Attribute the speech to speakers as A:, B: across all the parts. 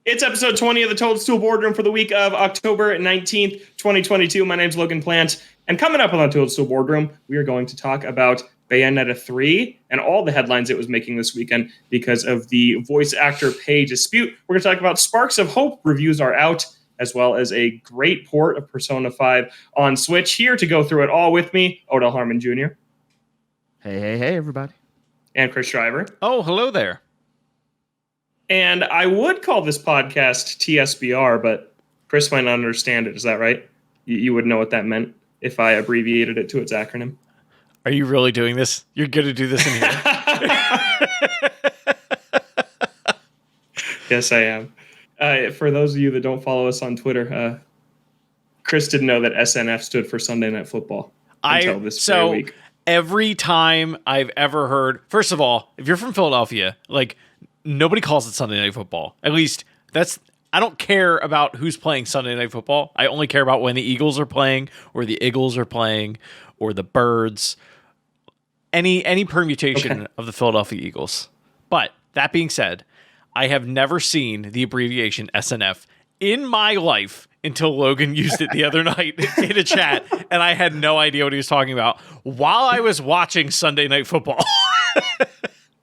A: It's episode 20 of the Toadstool Boardroom for the week of October 19th, 2022. My name's Logan Plant, and coming up on the Toadstool Boardroom, we are going to talk about Bayonetta 3 and all the headlines it was making this weekend because of the voice actor pay dispute. We're going to talk about Sparks of Hope. Reviews are out, as well as a great port of Persona 5 on Switch. Here to go through it all with me, Odell Harmon Jr.
B: Hey, everybody.
A: And Chris Shriver.
C: Oh, hello there.
A: And I would call this podcast TSBR, but Chris might not understand it. Is that right? You would know what that meant if I abbreviated it to its acronym.
C: Are you really doing this? You're going to do this in here?
A: Yes, I am. For those of you that don't follow us on Twitter, Chris didn't know that SNF stood for Sunday Night Football until this very week.
C: Every time I've ever heard, first of all, if you're from Philadelphia, nobody calls it Sunday Night Football. At least I don't care about who's playing Sunday Night Football. I only care about when the Eagles are playing, or the Eagles are playing, or the Birds. Any permutation of the Philadelphia Eagles. But that being said, I have never seen the abbreviation SNF in my life until Logan used it the other night in a chat, and I had no idea what he was talking about while I was watching Sunday Night Football.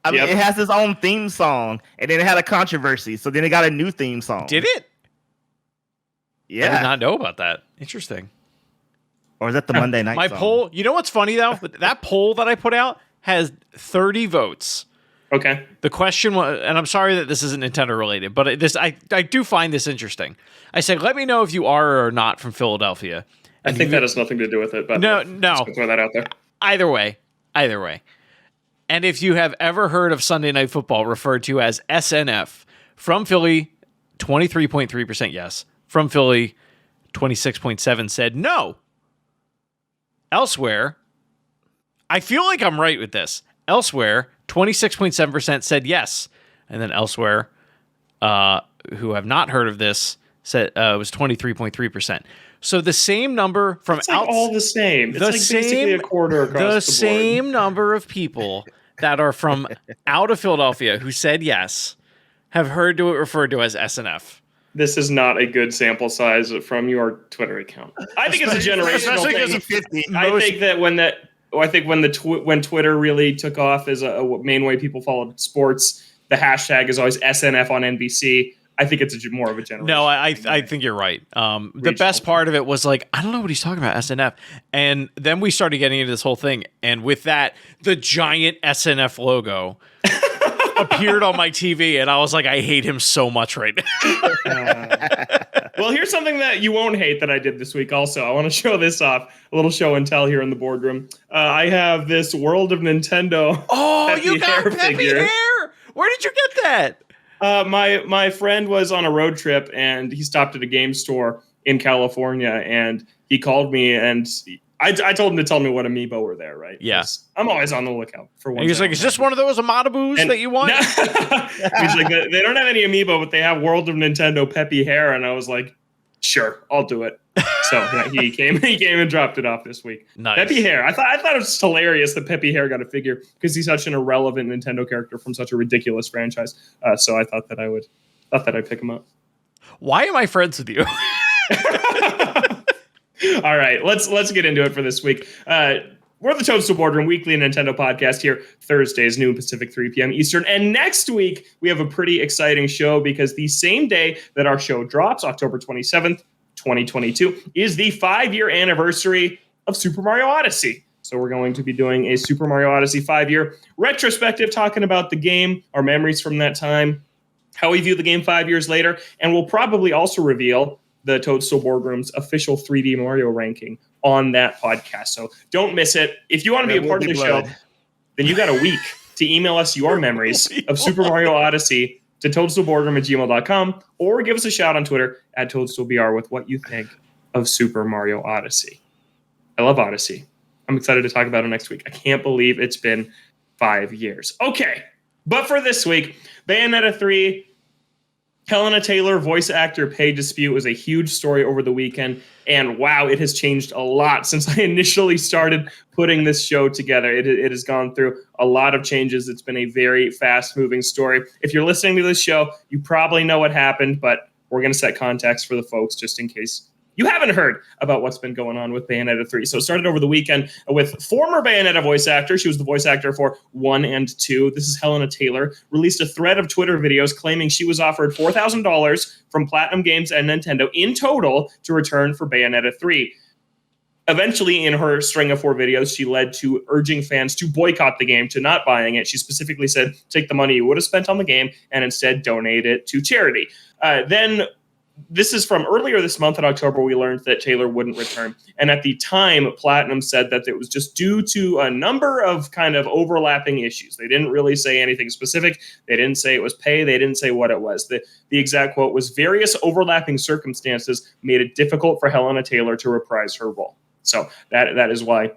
B: I mean, It has its own theme song, and then it had a controversy, so then it got a new theme song.
C: Did it?
B: Yeah.
C: I did not know about that. Interesting.
B: Or is that the Monday night
C: My
B: song?
C: poll, you know what's funny, though? That poll that I put out has 30 votes.
A: Okay.
C: The question was, and I'm sorry that this isn't Nintendo related, but I do find this interesting. I said, let me know if you are or not from Philadelphia.
A: I think that has nothing to do with it, but
C: no.
A: Just throw that out there.
C: Either way. And if you have ever heard of Sunday Night Football referred to as SNF, from Philly, 23.3% yes. From Philly, 26.7% said no. Elsewhere, I feel like I'm right with this. Elsewhere, 26.7% said yes. And then elsewhere, who have not heard of this, said was 23.3%. So the same number from
A: it's all the same. It's basically a quarter across the board. The
C: same number of people that are from out of Philadelphia who said yes have heard it referred to as SNF.
A: This is not a good sample size from your Twitter account. I think it's a generational thing. I think that when Twitter really took off as a main way people followed sports, the hashtag is always SNF on NBC. I think it's more of a generation.
C: No, I think you're right. The best part of it was I don't know what he's talking about, SNF. And then we started getting into this whole thing. And with that, the giant SNF logo appeared on my TV. And I was like, I hate him so much right now.
A: Well, here's something that you won't hate that I did this week also. I want to show this off. A little show and tell here in the boardroom. I have this World of Nintendo.
C: Oh, you got Peppy hair? Where did you get that?
A: My friend was on a road trip and he stopped at a game store in California and he called me and I told him to tell me what amiibo were there, right?
C: Yeah.
A: I'm always on the lookout for one.
C: And he's like, is this one of those Amatabus that you want?
A: No. He's like, they don't have any amiibo, but they have World of Nintendo Peppy hair. And I was like, sure, I'll do it. So he came and dropped it off this week.
C: Nice.
A: Peppy hair. I thought it was hilarious that Peppy hair got a figure because he's such an irrelevant Nintendo character from such a ridiculous franchise. So I thought that I'd pick him up.
C: Why am I friends with you?
A: All right, let's get into it for this week. We're the Toadstool Boardroom weekly Nintendo podcast here, Thursdays, noon Pacific, 3 p.m. Eastern. And next week, we have a pretty exciting show because the same day that our show drops, October 27th, 2022, is the 5-year anniversary of Super Mario Odyssey. So we're going to be doing a Super Mario Odyssey 5-year retrospective, talking about the game, our memories from that time, how we view the game 5 years later, and we'll probably also reveal the Toadstool Boardroom's official 3D Mario ranking on that podcast. So don't miss it. If you want to be a part of the show, then you got a week to email us your memories of Super Mario Odyssey to toadstoolboardroom@gmail.com or give us a shout on Twitter at ToadstoolBR with what you think of Super Mario Odyssey. I love Odyssey. I'm excited to talk about it next week. I can't believe it's been 5 years. Okay, but for this week, Bayonetta 3 Helena Taylor, voice actor pay dispute was a huge story over the weekend. And wow, it has changed a lot since I initially started putting this show together. It has gone through a lot of changes. It's been a very fast-moving story. If you're listening to this show, you probably know what happened, but we're going to set context for the folks just in case you haven't heard about what's been going on with Bayonetta 3. So it started over the weekend with former Bayonetta voice actor. She was the voice actor for 1 and 2. This is Helena Taylor. Released a thread of Twitter videos claiming she was offered $4,000 from Platinum Games and Nintendo in total to return for Bayonetta 3. Eventually, in her string of 4 videos, she led to urging fans to boycott the game, to not buying it. She specifically said, take the money you would have spent on the game and instead donate it to charity. Then this is from earlier this month in October, we learned that Taylor wouldn't return. And at the time, Platinum said that it was just due to a number of kind of overlapping issues. They didn't really say anything specific. They didn't say it was pay. They didn't say what it was. The exact quote was, various overlapping circumstances made it difficult for Helena Taylor to reprise her role. So that is why.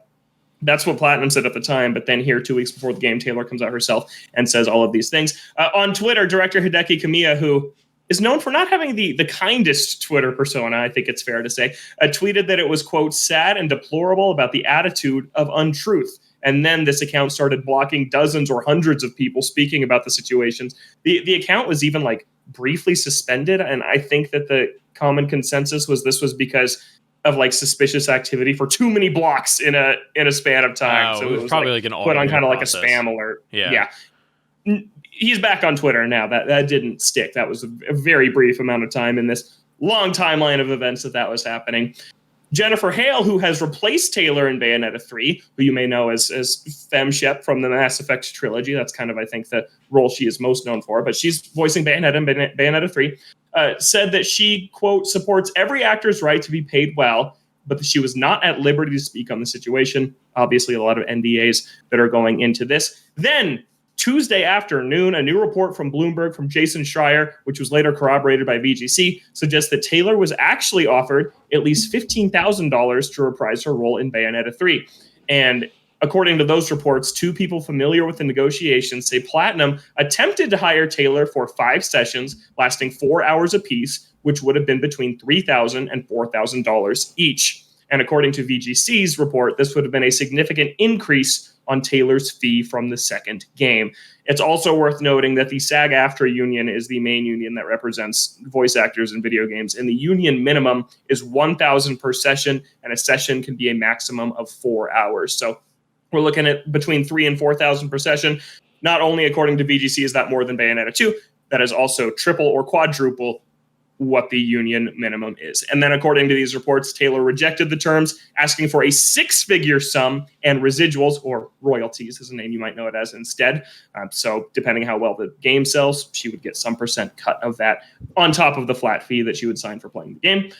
A: That's what Platinum said at the time, but then here 2 weeks before the game, Taylor comes out herself and says all of these things. On Twitter, director Hideki Kamiya, who is known for not having the kindest Twitter persona, I think it's fair to say, tweeted that it was, quote, sad and deplorable about the attitude of untruth. And then this account started blocking dozens or hundreds of people speaking about the situations. The account was even like briefly suspended, and I think that the common consensus was this was because of like suspicious activity for too many blocks in a span of time. So it was
C: probably like an
A: put on kind of like a
C: process.
A: spam alert.
C: Yeah.
A: He's back on Twitter now. That didn't stick. That was a very brief amount of time in this long timeline of events that was happening. Jennifer Hale, who has replaced Taylor in Bayonetta 3, who you may know as Fem Shep from the Mass Effect trilogy. That's kind of, I think, the role she is most known for. But she's voicing Bayonetta in Bayonetta 3. Said that she, quote, supports every actor's right to be paid well, but that she was not at liberty to speak on the situation. Obviously, a lot of NDAs that are going into this. Then, Tuesday afternoon, a new report from Bloomberg from Jason Schreier, which was later corroborated by VGC, suggests that Taylor was actually offered at least $15,000 to reprise her role in Bayonetta 3. And according to those reports, 2 people familiar with the negotiations say Platinum attempted to hire Taylor for 5 sessions lasting 4 hours apiece, which would have been between $3,000 and $4,000 each. And according to VGC's report, this would have been a significant increase on Taylor's fee from the second game. It's also worth noting that the SAG-AFTRA union is the main union that represents voice actors in video games, and the union minimum is $1,000 per session, and a session can be a maximum of 4 hours. So we're looking at between $3,000 and $4,000 per session. Not only, according to VGC, is that more than Bayonetta 2, that is also triple or quadruple what the union minimum is. And then according to these reports, Taylor rejected the terms, asking for a 6-figure sum and residuals, or royalties is a name you might know it as instead. So depending how well the game sells, she would get some percent cut of that on top of the flat fee that she would sign for playing the game.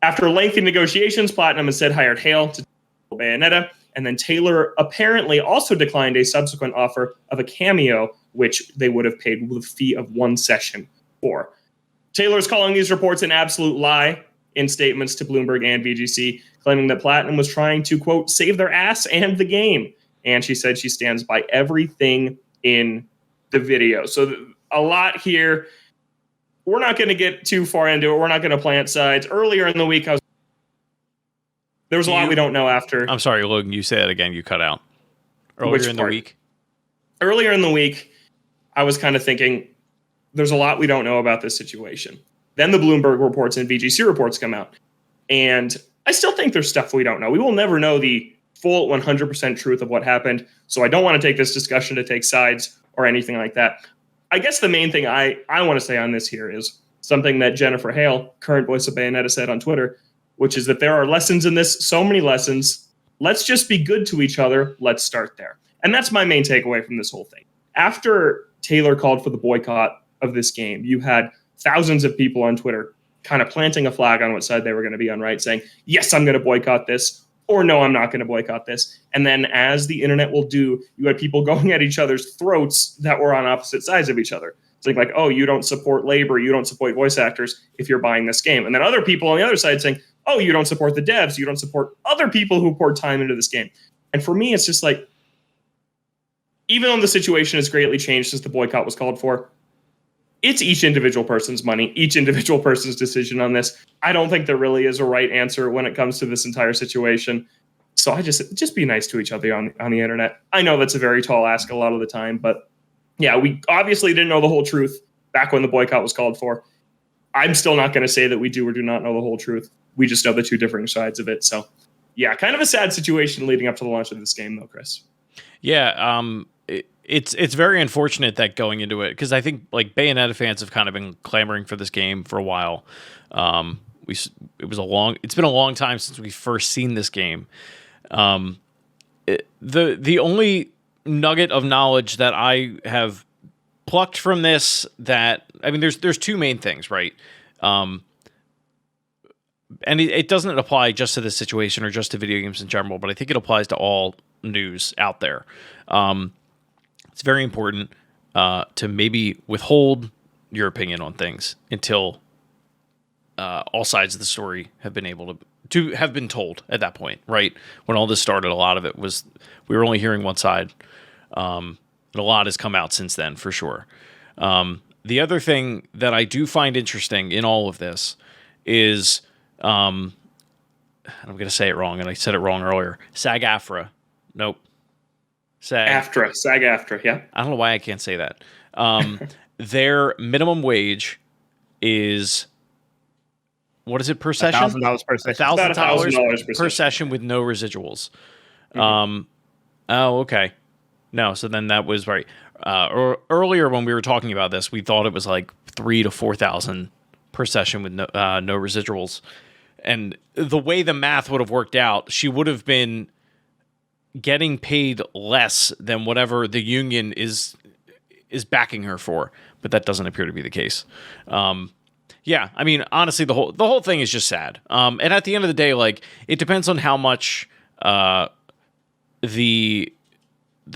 A: After lengthy negotiations, Platinum instead hired Hale to Bayonetta, and then Taylor apparently also declined a subsequent offer of a cameo, which they would have paid with a fee of 1 session for. Taylor's calling these reports an absolute lie in statements to Bloomberg and VGC, claiming that Platinum was trying to, quote, save their ass and the game. And she said she stands by everything in the video. So a lot here. We're not going to get too far into it. We're not going to plant sides. Earlier in the week, there was a lot we don't know after.
C: I'm sorry, Logan, you said it again. You cut out. Earlier in the week?
A: Earlier in the week, I was kind of thinking, there's a lot we don't know about this situation. Then the Bloomberg reports and VGC reports come out. And I still think there's stuff we don't know. We will never know the full 100% truth of what happened. So I don't want to take this discussion to take sides or anything like that. I guess the main thing I want to say on this here is something that Jennifer Hale, current voice of Bayonetta, said on Twitter, which is that there are lessons in this, so many lessons. Let's just be good to each other. Let's start there. And that's my main takeaway from this whole thing. After Taylor called for the boycott of this game, you had thousands of people on Twitter kind of planting a flag on what side they were going to be on, right? Saying, yes, I'm going to boycott this, or no, I'm not going to boycott this. And then as the internet will do, you had people going at each other's throats that were on opposite sides of each other. It's like, oh, you don't support labor, you don't support voice actors if you're buying this game. And then other people on the other side saying, oh, you don't support the devs, you don't support other people who poured time into this game. And for me, it's just like, even though the situation has greatly changed since the boycott was called for, it's each individual person's money, each individual person's decision on this. I don't think there really is a right answer when it comes to this entire situation. So I just be nice to each other on the internet. I know that's a very tall ask a lot of the time, but yeah, we obviously didn't know the whole truth back when the boycott was called for. I'm still not going to say that we do or do not know the whole truth. We just know the two different sides of it. So yeah, kind of a sad situation leading up to the launch of this game, though, Chris.
C: Yeah, it's very unfortunate that going into it, because I think like Bayonetta fans have kind of been clamoring for this game for a while. It's been a long time since we first seen this game. The only nugget of knowledge that I have plucked from this, that I mean, there's two main things, right? And it doesn't apply just to this situation or just to video games in general, but I think it applies to all news out there. It's very important to maybe withhold your opinion on things until all sides of the story have been able to have been told at that point, right? When all this started, a lot of it was we were only hearing one side. And a lot has come out since then, for sure. The other thing that I do find interesting in all of this is, I'm going to say it wrong, and I said it wrong earlier. SAG-AFTRA. Nope.
A: SAG-AFTRA, yeah.
C: I don't know why I can't say that. Their minimum wage is, what is it per session?
B: $1,000 per session.
C: $1,000 per session with no residuals. Mm-hmm. Oh, okay. No, so then that was right. Or earlier when we were talking about this, we thought it was like 3,000 to 4,000 per session with no residuals. And the way the math would have worked out, she would have been getting paid less than whatever the union is backing her for, but that doesn't appear to be the case. Yeah, I mean, honestly, the whole thing is just sad. And at the end of the day, like, it depends on how much the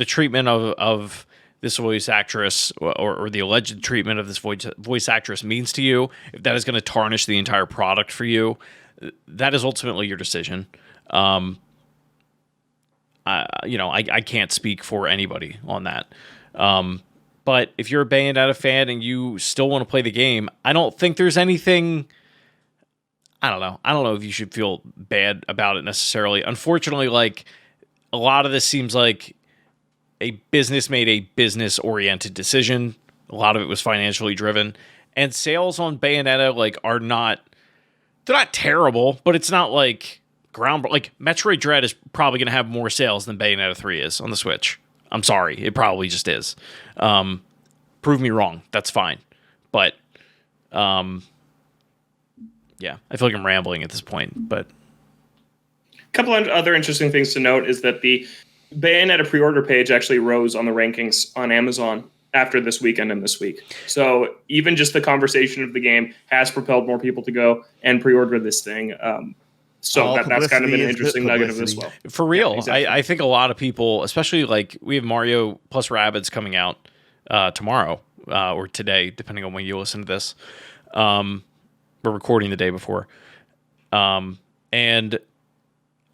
C: treatment of this voice actress or the alleged treatment of this voice actress means to you. If that is going to tarnish the entire product for you, that is ultimately your decision. I can't speak for anybody on that. But if you're a Bayonetta fan and you still want to play the game, I don't think there's anything. I don't know if you should feel bad about it necessarily. Unfortunately, like, a lot of this seems like a business made a business-oriented decision. A lot of it was financially driven. And sales on Bayonetta, like, they're not terrible, but it's not like like Metroid Dread is probably going to have more sales than Bayonetta 3 is on the Switch. I'm sorry, it probably just is. Prove me wrong, that's fine. But yeah, I feel like I'm rambling at this point, but
A: a couple of other interesting things to note is that the Bayonetta pre-order page actually rose on the rankings on Amazon after this weekend and this week. So even just the conversation of the game has propelled more people to go and pre-order this thing. So that's kind of an interesting nugget of this as well.
C: For real,
A: yeah, exactly.
C: I think a lot of people, especially like we have Mario plus Rabbids coming out tomorrow or today, depending on when you listen to this. We're recording the day before. And I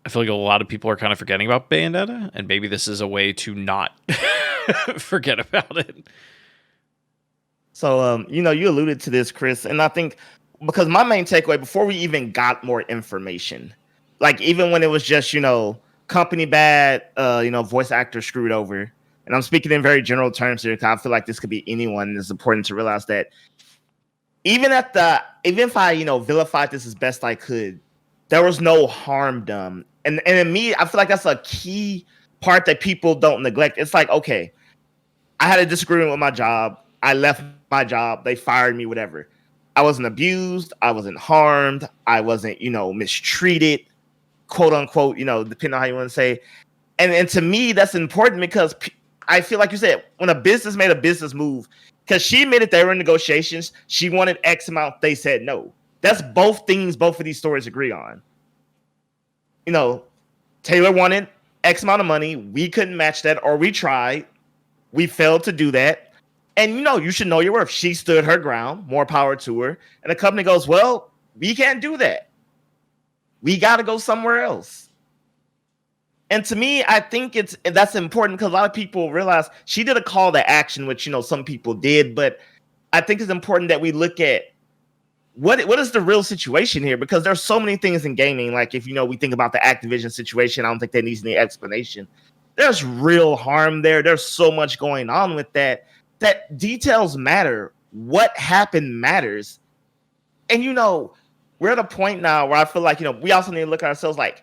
C: feel like a lot of people are kind of forgetting about Bayonetta, and maybe this is a way to not forget about it.
B: So, you alluded to this, Chris, and I think because my main takeaway before we even got more information, like even when it was just, company bad, voice actor screwed over, and I'm speaking in very general terms here because I feel like this could be anyone. It's important to realize that even if I, vilified this as best I could, there was no harm done. And in me, I feel like that's a key part that people don't neglect. It's like, okay, I had a disagreement with my job. I left my job. They fired me, whatever. I wasn't abused. I wasn't harmed. I wasn't, mistreated, quote unquote, depending on how you want to say. And to me, that's important because I feel like you said, when a business made a business move, because she admitted they were in negotiations, she wanted X amount, they said no. That's both things both of these stories agree on. Taylor wanted X amount of money. We couldn't match that, or we tried. We failed to do that. And, you should know your worth. She stood her ground. More power to her. And the company goes, well, we can't do that. We got to go somewhere else. And to me, I think that's important because a lot of people realize she did a call to action, which, some people did. But I think it's important that we look at what is the real situation here, because there's so many things in gaming. Like if we think about the Activision situation, I don't think that needs any explanation. There's real harm there. There's so much going on with that details matter. What happened matters. And we're at a point now where I feel like we also need to look at ourselves like,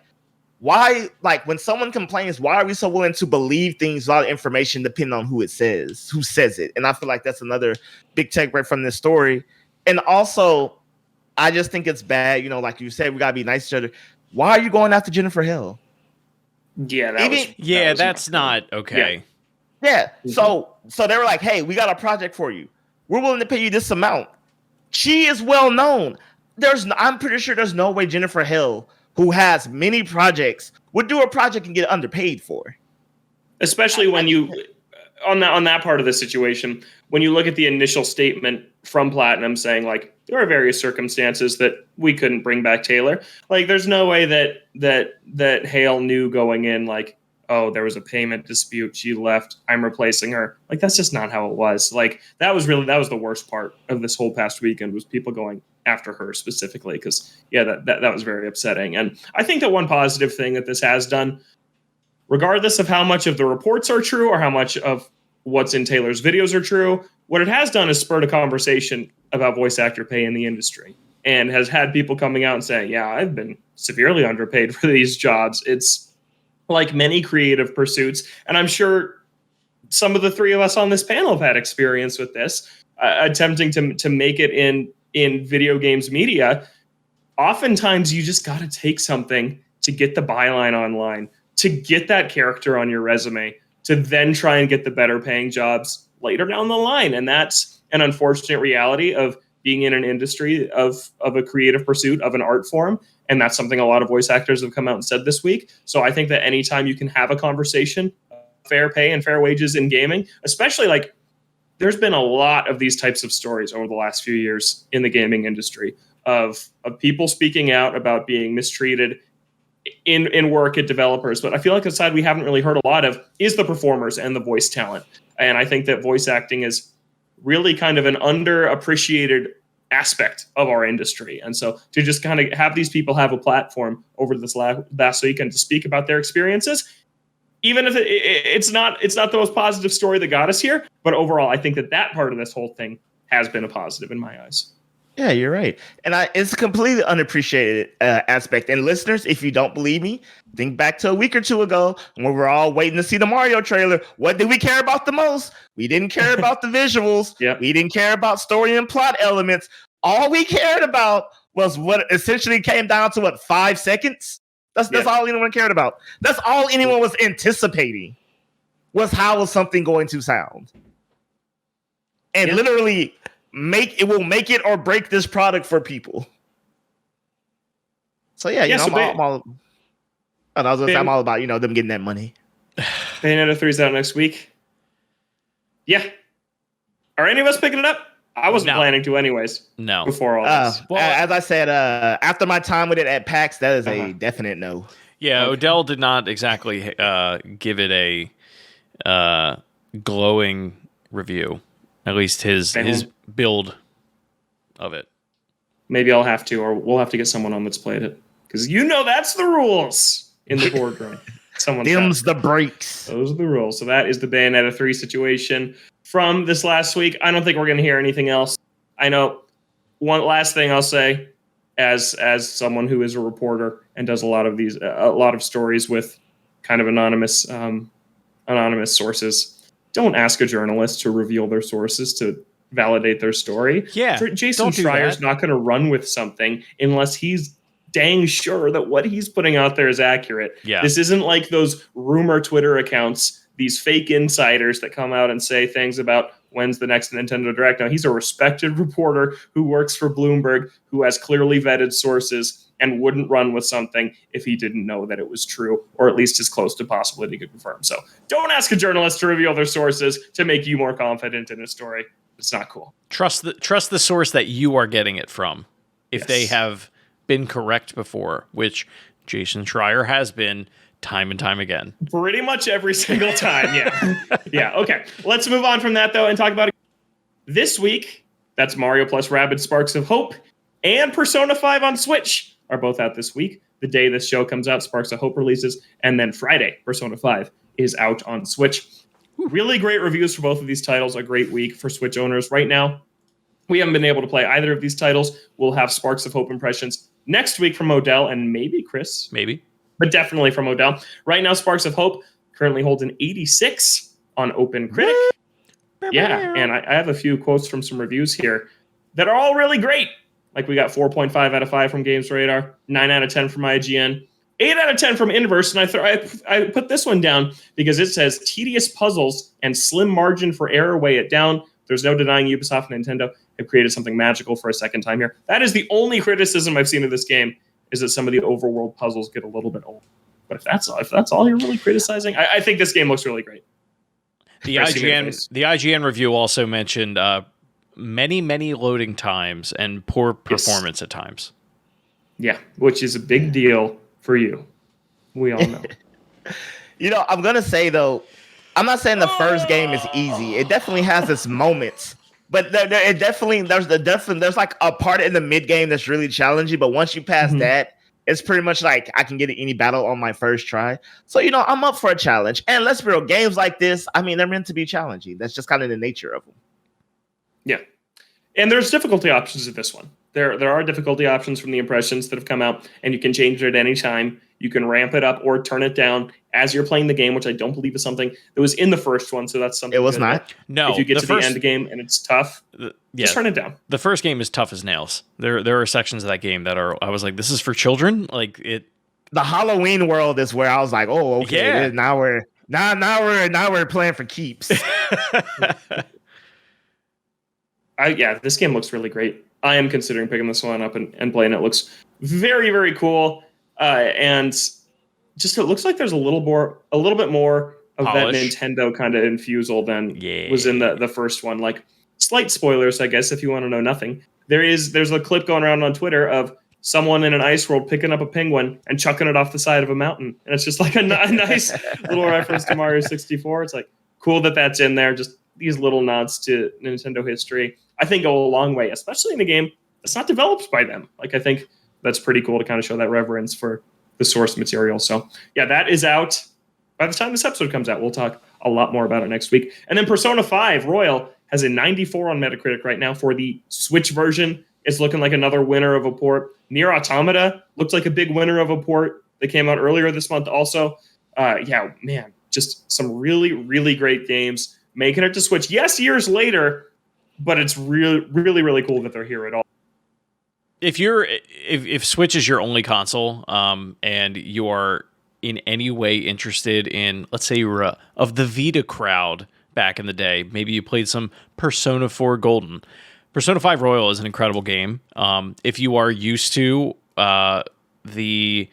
B: why, like when someone complains, why are we so willing to believe things without information depending on who says it? And I feel like that's another big takeaway from this story. And also, I just think it's bad, like you said, we gotta be nice to each other. Why are you going after Jennifer Hill?
A: Yeah,
C: that's not okay.
B: Yeah. So they were like, hey, we got a project for you. We're willing to pay you this amount. She is well known. I'm pretty sure there's no way Jennifer Hill, who has many projects, would do a project and get underpaid for.
A: Especially when you, on that part of the situation, when you look at the initial statement from Platinum saying like, there are various circumstances that we couldn't bring back Taylor. Like, there's no way that Hale knew going in, like, oh, there was a payment dispute. She left. I'm replacing her. Like, that's just not how it was. Like, that was the worst part of this whole past weekend, was people going after her specifically, because that was very upsetting. And I think that one positive thing that this has done, regardless of how much of the reports are true or how much of what's in Taylor's videos are true, what it has done is spurred a conversation about voice actor pay in the industry, and has had people coming out and saying, yeah, I've been severely underpaid for these jobs. It's like many creative pursuits, and I'm sure some of the three of us on this panel have had experience with this, attempting to make it in video games media. Oftentimes you just got to take something to get the byline online, to get that character on your resume, to then try and get the better paying jobs later down the line. And that's an unfortunate reality of being in an industry of a creative pursuit, of an art form. And that's something a lot of voice actors have come out and said this week. So I think that anytime you can have a conversation, fair pay and fair wages in gaming, especially, like, there's been a lot of these types of stories over the last few years in the gaming industry of people speaking out about being mistreated in work at developers. But I feel like a side we haven't really heard a lot of is the performers and the voice talent. And I think that voice acting is really kind of an underappreciated aspect of our industry. And so to just kind of have these people have a platform over this last weekend to speak about their experiences, even if it's not the most positive story that got us here, but overall, I think that part of this whole thing has been a positive in my eyes.
B: Yeah, you're right. And it's a completely unappreciated aspect. And listeners, if you don't believe me, think back to a week or two ago when we were all waiting to see the Mario trailer. What did we care about the most? We didn't care about the visuals.
A: Yep.
B: We didn't care about story and plot elements. All we cared about was what essentially came down to 5 seconds. That's all anyone cared about. That's all anyone was anticipating, was how was something going to sound. And literally it will make it or break this product for people. So I'm all about them getting that money.
A: Bayonetta 3's out next week. Yeah. Are any of us picking it up? I wasn't planning to anyways.
C: No.
A: Before all this.
B: As I said, after my time with it at PAX, that is a definite no.
C: Yeah, okay. Odell did not exactly give it a glowing review. At least his build of it.
A: Maybe I'll have to, or we'll have to get someone on that's played it. Because that's the rules in the boardroom.
B: Them's the breaks.
A: Those are the rules. So that is the Bayonetta 3 situation from this last week. I don't think we're going to hear anything else. I know one last thing I'll say, as someone who is a reporter and does a lot of stories with kind of anonymous sources. Don't ask a journalist to reveal their sources to validate their story.
C: Yeah,
A: Jason Schreier's not going to run with something unless he's dang sure that what he's putting out there is accurate.
C: Yeah.
A: This isn't like those rumor Twitter accounts, these fake insiders that come out and say things about when's the next Nintendo Direct. Now, he's a respected reporter who works for Bloomberg, who has clearly vetted sources and wouldn't run with something if he didn't know that it was true, or at least as close to possible he could confirm. So don't ask a journalist to reveal their sources to make you more confident in a story. It's not cool.
C: Trust the source that you are getting it from. If they have been correct before, which Jason Schreier has been time and time again.
A: Pretty much every single time, yeah. Yeah, okay. Let's move on from that, though, and talk about this week. That's Mario plus Rabbids Sparks of Hope and Persona 5 on Switch are both out this week. The day this show comes out, Sparks of Hope releases, and then Friday, Persona 5 is out on Switch. Really great reviews for both of these titles. A great week for Switch owners. Right now, we haven't been able to play either of these titles. We'll have Sparks of Hope impressions next week from Odell and maybe Chris.
C: Maybe.
A: But definitely from Odell. Right now, Sparks of Hope currently holds an 86 on OpenCritic. Yeah, and I have a few quotes from some reviews here that are all really great. Like we got 4.5 out of 5 from Games Radar, 9 out of 10 from IGN, 8 out of 10 from Inverse, and I put this one down because it says tedious puzzles and slim margin for error weigh it down. There's no denying Ubisoft and Nintendo have created something magical for a second time here. That is the only criticism I've seen of this game, is that some of the overworld puzzles get a little bit old. But if that's all you're really criticizing, I think this game looks really great.
C: The IGN review also mentioned many loading times and poor performance at times.
A: Yeah, which is a big deal for you. We all know.
B: I'm gonna say though, I'm not saying the first game is easy. It definitely has its moments, but there's like a part in the mid game that's really challenging. But once you pass that, it's pretty much like I can get any battle on my first try. So I'm up for a challenge. And let's be real, games like this, I mean, they're meant to be challenging. That's just kind of the nature of them.
A: Yeah. And there's difficulty options at this one. There are difficulty options from the impressions that have come out, and you can change it at any time. You can ramp it up or turn it down as you're playing the game, which I don't believe is something that was in the first one. So that's something.
B: It was not.
C: No.
A: If you get to the end game and it's tough, just turn it down.
C: The first game is tough as nails. There are sections of that game that I was like, this is for children. Like it.
B: The Halloween world is where I was like, oh, okay.
C: Yeah.
B: Now we're playing for keeps.
A: This game looks really great. I am considering picking this one up and playing it. It looks very, very cool. And just it looks like there's a little bit more of
C: polish.
A: That Nintendo kind of infusal than was in the first one. Like slight spoilers, I guess, if you want to know nothing. There's a clip going around on Twitter of someone in an ice world picking up a penguin and chucking it off the side of a mountain. And it's just like a nice little reference to Mario 64. It's like cool that's in there. Just these little nods to Nintendo history, I think, go a long way, especially in a game that's not developed by them. Like, I think that's pretty cool to kind of show that reverence for the source material. So, yeah, that is out. By the time this episode comes out, we'll talk a lot more about it next week. And then Persona 5 Royal has a 94 on Metacritic right now for the Switch version. It's looking like another winner of a port. Nier Automata looks like a big winner of a port that came out earlier this month also. Just some really, really great games making it to Switch. Yes, years later, but it's really, really, really cool that they're here at all.
C: If Switch is your only console, and you are in any way interested in, let's say you were of the Vita crowd back in the day, maybe you played some Persona 4 Golden. Persona 5 Royal is an incredible game. If you are used to the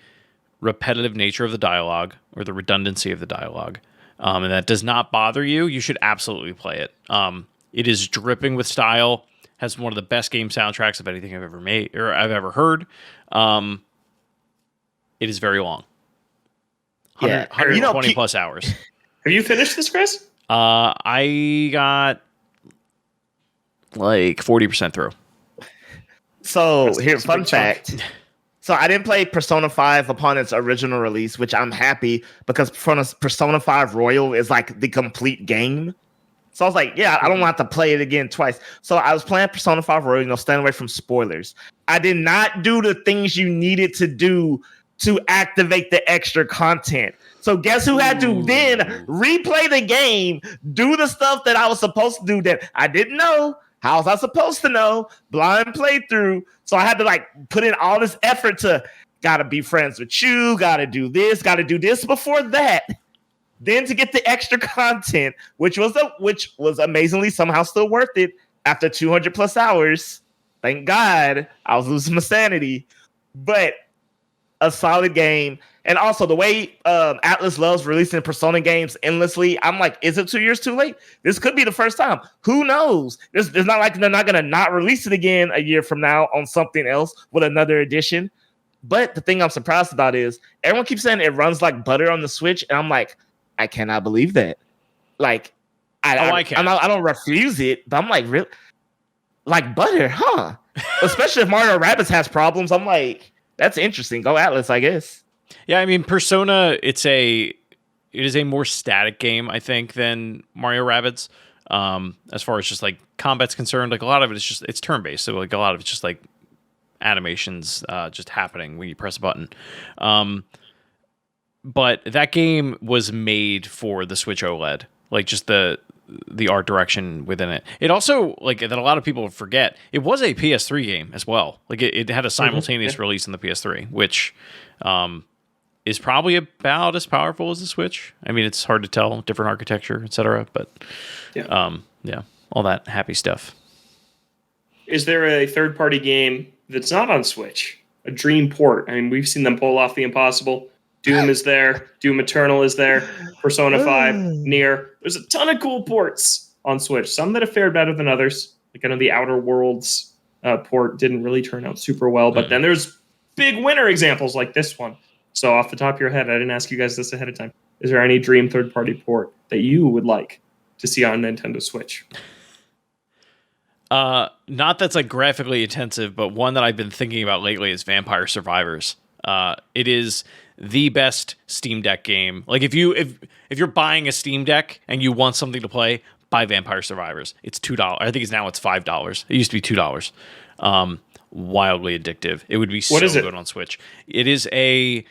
C: repetitive nature of the dialogue or the redundancy of the dialogue, and that does not bother you, you should absolutely play it. It is dripping with style, has one of the best game soundtracks of anything I've ever made or I've ever heard. It is very long. 120 plus hours.
A: Have you finished this, Chris?
C: I got like 40% through.
B: So here's fun fact. So I didn't play Persona 5 upon its original release, which I'm happy because Persona 5 Royal is like the complete game. So I was like, I don't want to play it again twice. So I was playing Persona 5 Royal, staying away from spoilers. I did not do the things you needed to do to activate the extra content. So guess who had to then replay the game, do the stuff that I was supposed to do that I didn't know. How was I supposed to know? Blind playthrough. So I had to like put in all this effort to gotta be friends with you, gotta do this before that. Then to get the extra content, which was amazingly somehow still worth it after 200 plus hours. Thank God I was losing my sanity, but a solid game. And also the way Atlas loves releasing Persona games endlessly, I'm like, is it 2 years too late? This could be the first time. Who knows? It's not like they're not going to not release it again a year from now on something else with another edition. But the thing I'm surprised about is everyone keeps saying it runs like butter on the Switch. And I'm like, I cannot believe that. Like, I don't refuse it, but I'm like, really? like butter, huh? Especially if Mario Rabbids has problems. I'm like, that's interesting. Go Atlas, I guess.
C: Yeah, I mean, Persona, it is a more static game, I think, than Mario Rabbids. As far as just like combat's concerned, like a lot of it is just it's turn based, so like a lot of it's just like animations just happening when you press a button. But that game was made for the Switch OLED, like just the art direction within it. It also, like, that a lot of people forget, it was a PS3 game as well. Like it had a simultaneous release on the PS3, which is probably about as powerful as the Switch. I mean, it's hard to tell, different architecture, etc. But yeah, all that happy stuff.
A: Is there a third-party game that's not on Switch? A dream port? I mean, we've seen them pull off the impossible. Doom is there. Doom Eternal is there. Persona 5, Nier. There's a ton of cool ports on Switch. Some that have fared better than others. Like I know the Outer Worlds port didn't really turn out super well, but then there's big winner examples like this one. So off the top of your head, I didn't ask you guys this ahead of time. Is there any dream third-party port that you would like to see on Nintendo Switch?
C: Not that's like graphically intensive, but one that I've been thinking about lately is Vampire Survivors. It is the best Steam Deck game. Like if you're buying a Steam Deck and you want something to play, buy Vampire Survivors. It's $2. I think it's $5. It used to be $2. Wildly addictive. It would be so good on Switch. It is a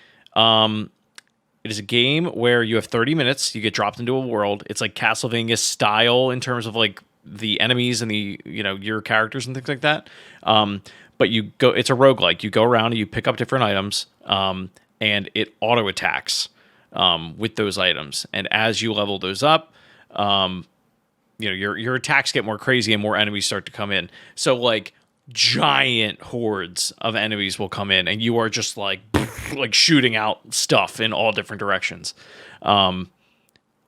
C: game where you have 30 minutes. You get dropped into a world. It's like Castlevania style in terms of like the enemies and the your characters and things like that. But it's a roguelike. You go around and you pick up different items, and it auto attacks with those items. And as you level those up, your attacks get more crazy and more enemies start to come in. So like giant hordes of enemies will come in, and you are just like shooting out stuff in all different directions.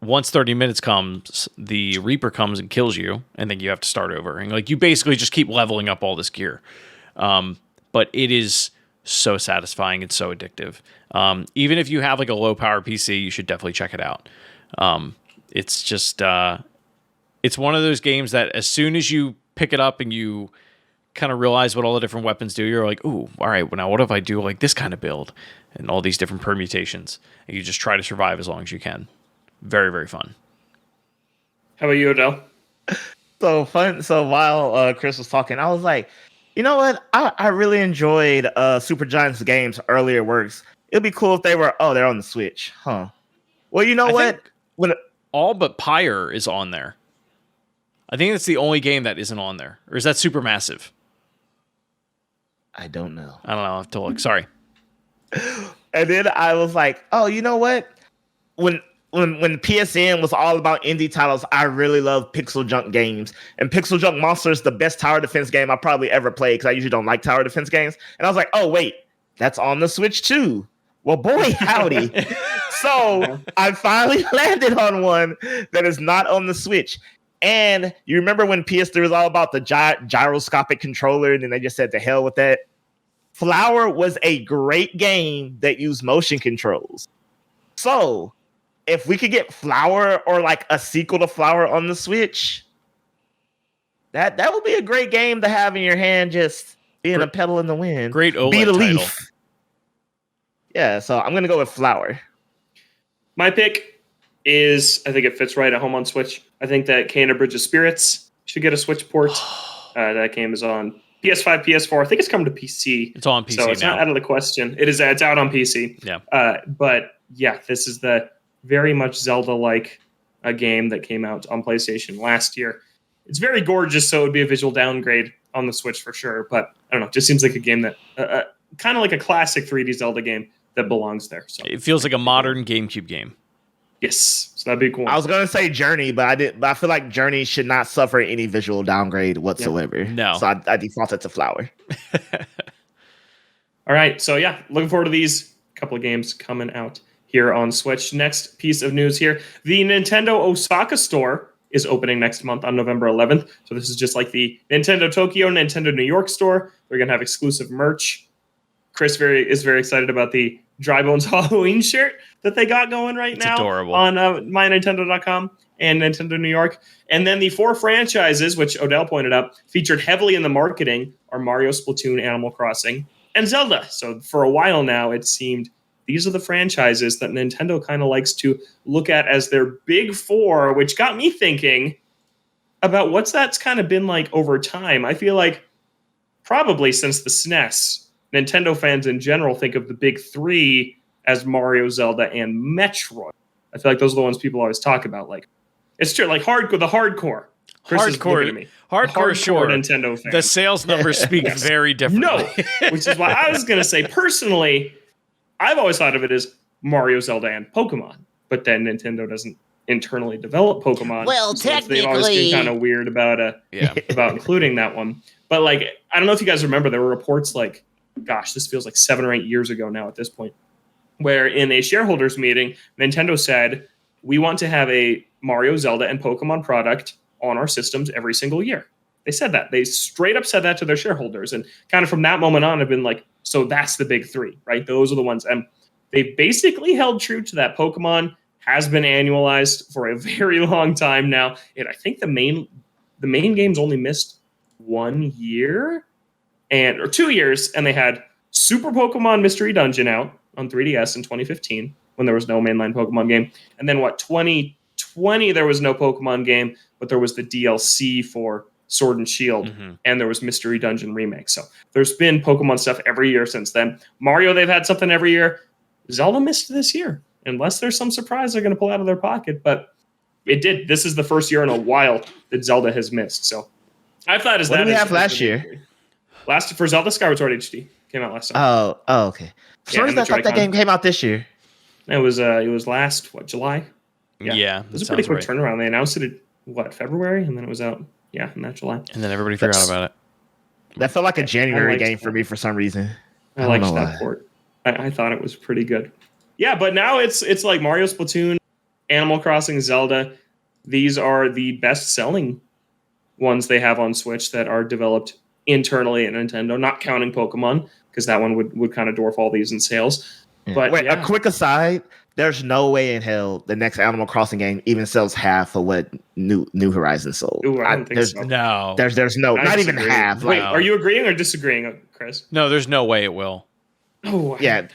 C: Once 30 minutes comes, the Reaper comes and kills you, and then you have to start over. And like you basically just keep leveling up all this gear. But it is so satisfying and so addictive. Even if you have like a low power PC, you should definitely check it out. It's just it's one of those games that as soon as you pick it up and you kind of realize what all the different weapons do, you're like, ooh, all right, well, now what if I do like this kind of build and all these different permutations? And you just try to survive as long as you can. Very, very fun.
A: How about you, Odell?
B: So fun. So while Chris was talking, I was like, you know what? I really enjoyed Supergiant's games earlier works. It'd be cool if they're on the Switch, huh? Well, you know what?
C: All but Pyre is on there. I think that's the only game that isn't on there. Or is that Supermassive?
B: I don't know.
C: I don't know. I have to look. Sorry.
B: And then I was like, oh, you know what? When PSN was all about indie titles, I really love Pixel Junk games. And Pixel Junk Monster is the best tower defense game I probably ever played because I usually don't like tower defense games. And I was like, oh, wait, that's on the Switch too. Well, boy, howdy. So I finally landed on one that is not on the Switch. And you remember when PS3 was all about the gyroscopic controller and then they just said to hell with that? Flower was a great game that used motion controls. So if we could get Flower or like a sequel to Flower on the Switch, that would be a great game to have in your hand, just being a pedal in the wind.
C: Great OLED
B: Beat a
C: title.
B: leaf. Yeah, so I'm gonna go with Flower.
A: My pick is, I think it fits right at home on Switch. I think that Kena Bridge of Spirits should get a Switch port. That game is on PS5, PS4. I think it's coming to PC.
C: It's on PC
A: so it's
C: now.
A: Not out of the question. It is. It's out on PC.
C: Yeah.
A: But yeah, this is the very much Zelda-like a game that came out on PlayStation last year. It's very gorgeous, so it would be a visual downgrade on the Switch for sure. But I don't know. It just seems like a game that kind of like a classic 3D Zelda game that belongs there. So
C: it feels like a modern GameCube game.
A: Yes, so that'd be cool.
B: I was gonna say Journey, but I feel like Journey should not suffer any visual downgrade whatsoever.
C: Yep. No,
B: so I defaulted to Flower.
A: All right, so yeah, looking forward to these couple of games coming out here on Switch. Next piece of news here: the Nintendo Osaka store is opening next month on November 11th. So this is just like the Nintendo Tokyo, Nintendo New York store. We're gonna have exclusive merch. Chris is very excited about the Dry Bones Halloween shirt that they got going right now
C: adorable.
A: on mynintendo.com. and Nintendo New York. And then the 4 franchises, which Odell pointed out, featured heavily in the marketing are Mario, Splatoon, Animal Crossing, and Zelda. So for a while now, it seemed these are the franchises that Nintendo kind of likes to look at as their big 4, which got me thinking about what's that's kind of been like over time. I feel like probably since the SNES, Nintendo fans in general think of the big 3 as Mario, Zelda, and Metroid. I feel like those are the ones people always talk about. Like, it's true, like the hardcore. Chris is looking at me.
C: Hardcore, sure.
A: Nintendo fan.
C: The sales numbers speak very differently.
A: No, which is why I was going to say, personally, I've always thought of it as Mario, Zelda, and Pokemon. But then Nintendo doesn't internally develop Pokemon.
D: Well,
A: so
D: technically,
A: they've always been kind of weird about about including that one. But like, I don't know if you guys remember, there were reports like, gosh, this feels like 7 or 8 years ago now at this point, where in a shareholders meeting, Nintendo said, we want to have a Mario, Zelda, and Pokemon product on our systems every single year. They said that. They straight up said that to their shareholders. And kind of from that moment on, have been like, so that's the big 3, right? Those are the ones. And they basically held true to that. Pokemon has been annualized for a very long time now. And I think the main games only missed 1 year or 2 years. And they had Super Pokemon Mystery Dungeon out on 3DS in 2015 when there was no mainline Pokemon game. And then 2020, there was no Pokemon game, but there was the DLC for Sword and Shield, and there was Mystery Dungeon Remake. So there's been Pokemon stuff every year since then. Mario, they've had something every year. Zelda missed this year, unless there's some surprise they're going to pull out of their pocket. But it did. This is the first year in a while that Zelda has missed. So I thought
B: what did we have last year?
A: For Zelda, Skyward Sword HD came out last time.
B: Oh, okay. For some reason, I thought that game came out this year.
A: It was last July.
C: Yeah,
A: it was a pretty quick turnaround. They announced it in February, and then it was out. Yeah, in that July.
C: And then everybody forgot about it.
B: That felt like a January game for me for some reason.
A: I liked that port. I thought it was pretty good. Yeah, but now it's like Mario, Splatoon, Animal Crossing, Zelda. These are the best-selling ones they have on Switch that are developed internally at Nintendo, not counting Pokemon, because that one would kind of dwarf all these in sales.
B: Yeah.
A: But
B: wait, a quick aside, there's no way in hell the next Animal Crossing game even sells half of what New Horizons sold.
A: Ooh, I don't think so.
C: No.
B: There's no, not even half.
A: Wait, are you agreeing or disagreeing, Chris?
C: No, there's no way it will.
A: Oh,
B: yeah.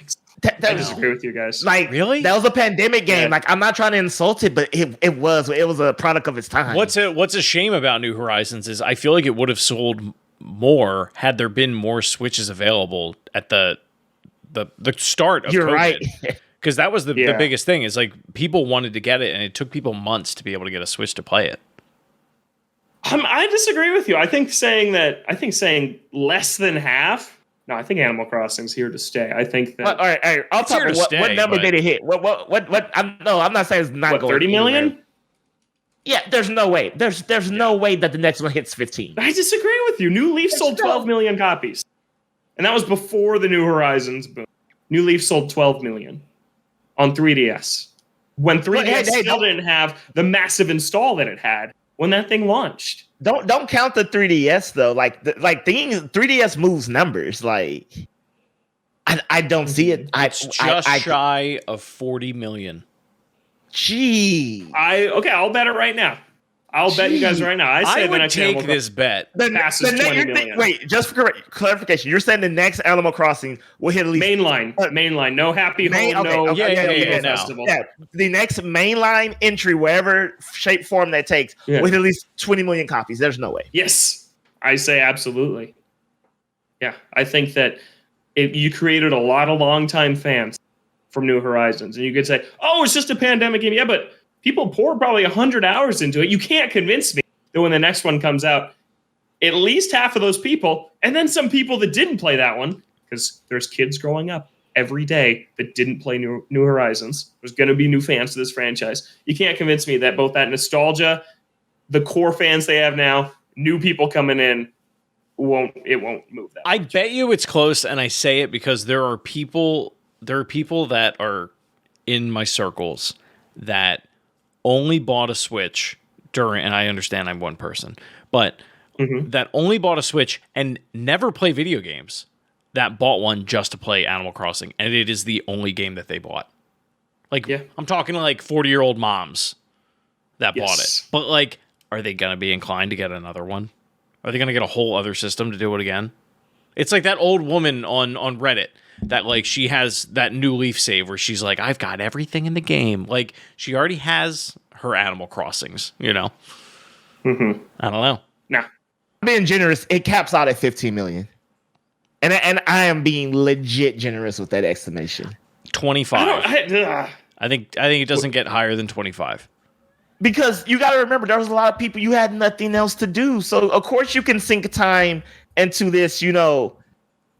A: I disagree with you guys.
B: Like,
C: really?
B: That was a pandemic game. Yeah. Like, I'm not trying to insult it, but it was a product of its time.
C: What's a shame about New Horizons is I feel like it would have sold more had there been more Switches available at the start of
B: You're
C: COVID.
B: Right.
C: Because that was the biggest thing is like people wanted to get it and it took people months to be able to get a Switch to play it.
A: I disagree with you. I think saying less than half. No, I think Animal Crossing's here to stay. I think that.
B: All right. I'll talk about what number did it hit? What? I'm not saying it's not going.
A: 30 million?
B: Anywhere. Yeah, there's no way. There's no way that the next one hits 15.
A: I disagree with you. New Leaf sold 12 million copies, and that was before the New Horizons boom. New Leaf sold 12 million on 3DS when 3DS still didn't have the massive install that it had when that thing launched.
B: Don't count the 3DS though. Like 3DS moves numbers. Like I don't see it.
C: It's shy of 40 million.
B: Gee.
A: I'll bet it right now. I'll bet you guys right now. I
C: would take this bet.
A: Passes 20 million.
B: Wait, just for clarification, you're saying the next Animal Crossing will hit at least
A: mainline, no Happy Home,
C: festival.
B: Yeah, the next mainline entry, whatever shape form that takes, will hit at least 20 million copies. There's no way.
A: Yes, I say absolutely. Yeah, I think that you created a lot of longtime fans from New Horizons, and you could say, "Oh, it's just a pandemic game." Yeah, but people pour probably 100 hours into it. You can't convince me that when the next one comes out, at least half of those people, and then some people that didn't play that one, because there's kids growing up every day that didn't play New Horizons. There's going to be new fans to this franchise. You can't convince me that both that nostalgia, the core fans they have now, new people coming in, won't move that.
C: I bet you it's close, and I say it because there are people that are in my circles that only bought a Switch during, and I understand I'm one person, but that only bought a Switch and never play video games, that bought one just to play Animal Crossing, and it is the only game that they bought. Like, I'm talking like 40-year-old moms that bought it. But like, are they going to be inclined to get another one? Are they going to get a whole other system to do it again? It's like that old woman on Reddit that like she has that New Leaf save where she's like, I've got everything in the game. Like she already has her Animal Crossings, you know?
A: Mm-hmm.
C: I don't know.
A: Nah.
B: Being generous, it caps out at 15 million. And I am being legit generous with that estimation.
C: 25. I think it doesn't get higher than 25.
B: Because you got to remember, there was a lot of people, you had nothing else to do. So, of course, you can sink time into this, you know.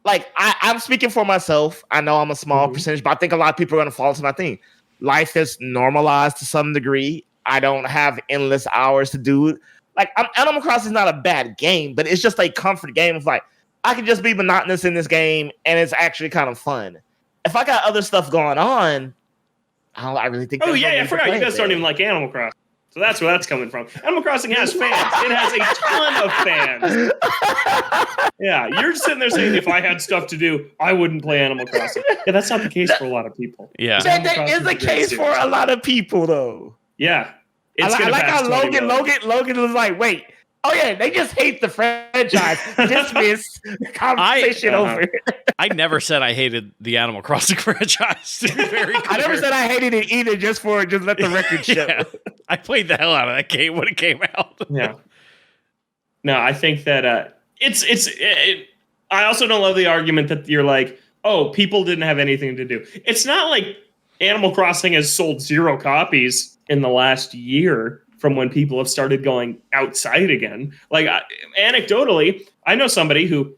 B: Like, I'm speaking for myself. I know I'm a small percentage, but I think a lot of people are going to fall into my thing. Life is normalized to some degree. I don't have endless hours to do it. Like, Animal Crossing is not a bad game, but it's just a comfort game. It's like, I can just be monotonous in this game, and it's actually kind of fun. If I got other stuff going on, I really think.
A: Oh yeah, I forgot you guys don't even like Animal Crossing, so that's where that's coming from. Animal Crossing has fans. It has a ton of fans. Yeah, you're sitting there saying, if I had stuff to do, I wouldn't play Animal Crossing. Yeah, that's not the case for a lot of people.
C: Yeah,
B: that is the case for a lot of people, though.
A: Yeah,
B: I like how Logan was like, wait. Oh yeah, they just hate the franchise. Dismiss the conversation over.
C: I never said I hated the Animal Crossing franchise. To be very clear.
B: I never said I hated it either. Just let the record show.
C: Yeah. I played the hell out of that game when it came out.
A: Yeah. No, I think that I also don't love the argument that you're like, oh, people didn't have anything to do. It's not like Animal Crossing has sold 0 copies in the last year. From when people have started going outside again. Like anecdotally, I know somebody who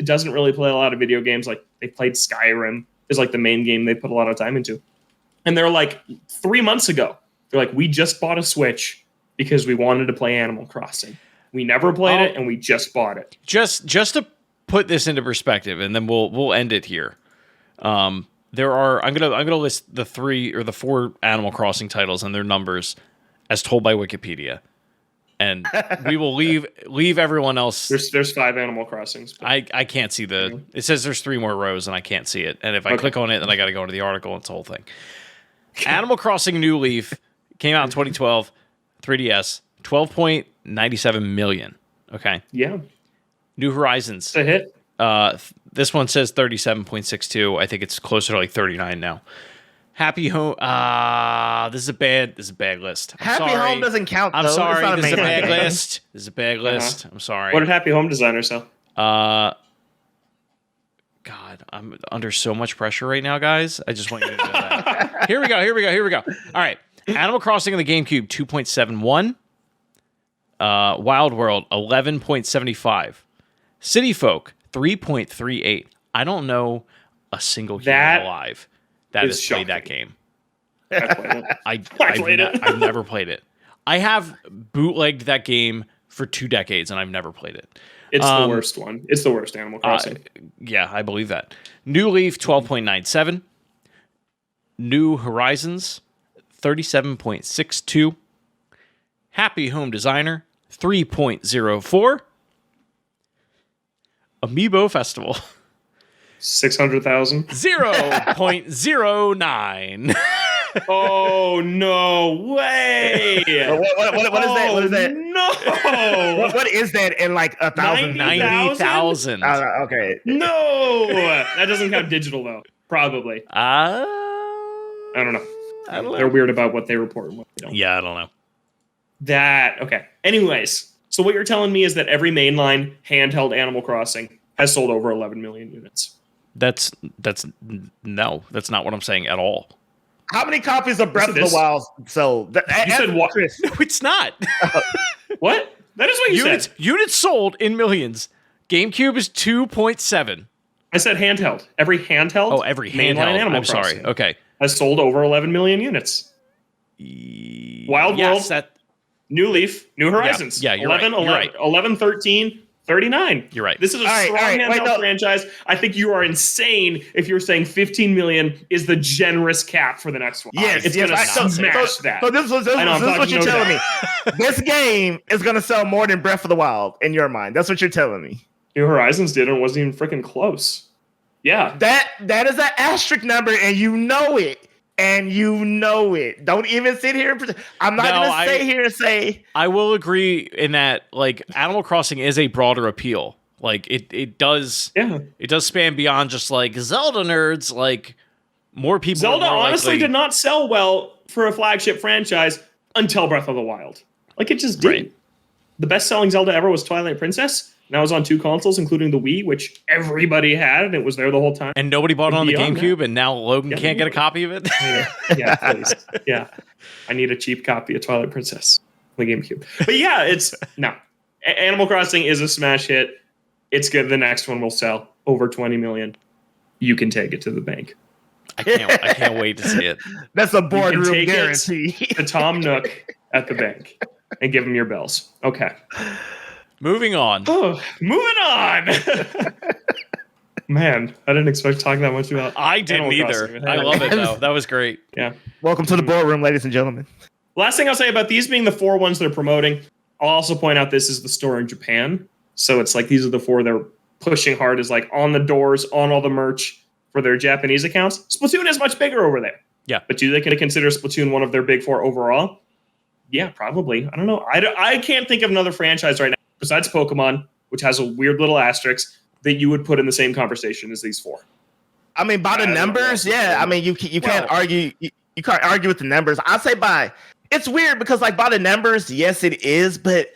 A: doesn't really play a lot of video games. Like they played Skyrim is like the main game they put a lot of time into. And they're like 3 months ago, they're like, we just bought a Switch because we wanted to play Animal Crossing. We never played it and we just bought it.
C: Just to put this into perspective, and then we'll end it here. There are I'm gonna list the 3 or the 4 Animal Crossing titles and their numbers as told by Wikipedia, and we will leave everyone else.
A: There's 5 Animal Crossings. But...
C: I can't see it says there's 3 more rows and I can't see it. And if I click on it, then I got to go into the article. It's the whole thing. Animal Crossing New Leaf came out in 2012, 3DS, 12.97 million. Okay.
A: Yeah.
C: New Horizons.
A: It's a hit.
C: This one says 37.62. I think it's closer to like 39 now. Happy Home. This is a bad list.
B: Happy Home doesn't count. Though.
C: I'm sorry. This is a bad list. This is a bad list. I'm sorry.
A: What did Happy Home Designer sell?
C: God, I'm under so much pressure right now, guys. I just want you to know that. Here we go. All right. Animal Crossing on the GameCube, 2.71. Wild World, 11.75. City Folk, 3.38. I don't know a single human alive that has played that game. I've never played it. I have bootlegged that game for 2 decades, and I've never played it.
A: It's the worst one. It's the worst Animal Crossing.
C: Yeah, I believe that. New Leaf, 12.97. New Horizons, 37.62. Happy Home Designer, 3.04. Amiibo Festival,
A: 600,000.
C: 0.09.
A: Oh no way!
B: What is that? What is that?
A: No.
B: What is that in like 1,000?
C: 90,000.
B: Okay.
A: No, that doesn't count digital though. Probably. I don't know. They're weird about what they report and what they don't.
C: Yeah, I don't know.
A: Okay. Anyways, so what you're telling me is that every mainline handheld Animal Crossing has sold over 11 million units.
C: That's not what I'm saying at all.
B: How many copies of Breath of the Wild sold?
A: You said what?
C: No, it's not.
A: What? That is what you said.
C: Units sold in millions. GameCube is 2.7.
A: I said handheld. Every handheld.
C: Oh, every handheld.
A: Animal
C: I'm sorry. Okay.
A: Has sold over 11 million units. Wild World. New Leaf, New Horizons.
C: Yeah, you're
A: 11,
C: right.
A: 11, 11, 13, 39.
C: You're right.
A: This is a strong handheld franchise. I think you are insane if you're saying 15 million is the generous cap for the next one.
B: Yes,
A: it's going to smash that.
B: So this is what you're telling me. This game is going to sell more than Breath of the Wild in your mind. That's what you're telling me.
A: New Horizons did and wasn't even freaking close. Yeah.
B: That is an asterisk number and you know it. And you know it. Don't even sit here and pretend. I'm not going to stay here and say.
C: I will agree in that, like, Animal Crossing is a broader appeal. Like, it does span beyond just, like, Zelda nerds. Like, more people.
A: Zelda honestly did not sell well for a flagship franchise until Breath of the Wild. Like, it just did. Right. The best-selling Zelda ever was Twilight Princess. And that was on 2 consoles, including the Wii, which everybody had, and it was there the whole time.
C: And nobody bought it on the GameCube, and now Logan can't get a copy of it?
A: Yeah, please. Yeah. I need a cheap copy of Twilight Princess on the GameCube. But yeah, Animal Crossing is a smash hit. It's good. The next one will sell over 20 million. You can take it to the bank.
C: I can't wait to see it.
B: That's a boardroom guarantee.
A: To Tom Nook at the bank and give him your bells. Okay.
C: Moving on.
A: Oh, moving on. Man, I didn't expect to talk that much about.
C: I didn't either. I love it though. That was great.
A: Yeah.
B: Welcome to the boardroom, ladies and gentlemen.
A: Last thing I'll say about these being the 4 ones they're promoting, I'll also point out this is the store in Japan. So it's like these are the 4 they're pushing hard as like on the doors, on all the merch for their Japanese accounts. Splatoon is much bigger over there.
C: Yeah.
A: But do they consider Splatoon one of their big 4 overall? Yeah, probably. I don't know. I can't think of another franchise right now, besides Pokemon, which has a weird little asterisk, that you would put in the same conversation as these 4.
B: I mean, by the numbers, yeah. I mean, you can't argue. You can't argue with the numbers. I'd say it's weird because like by the numbers, yes, it is, but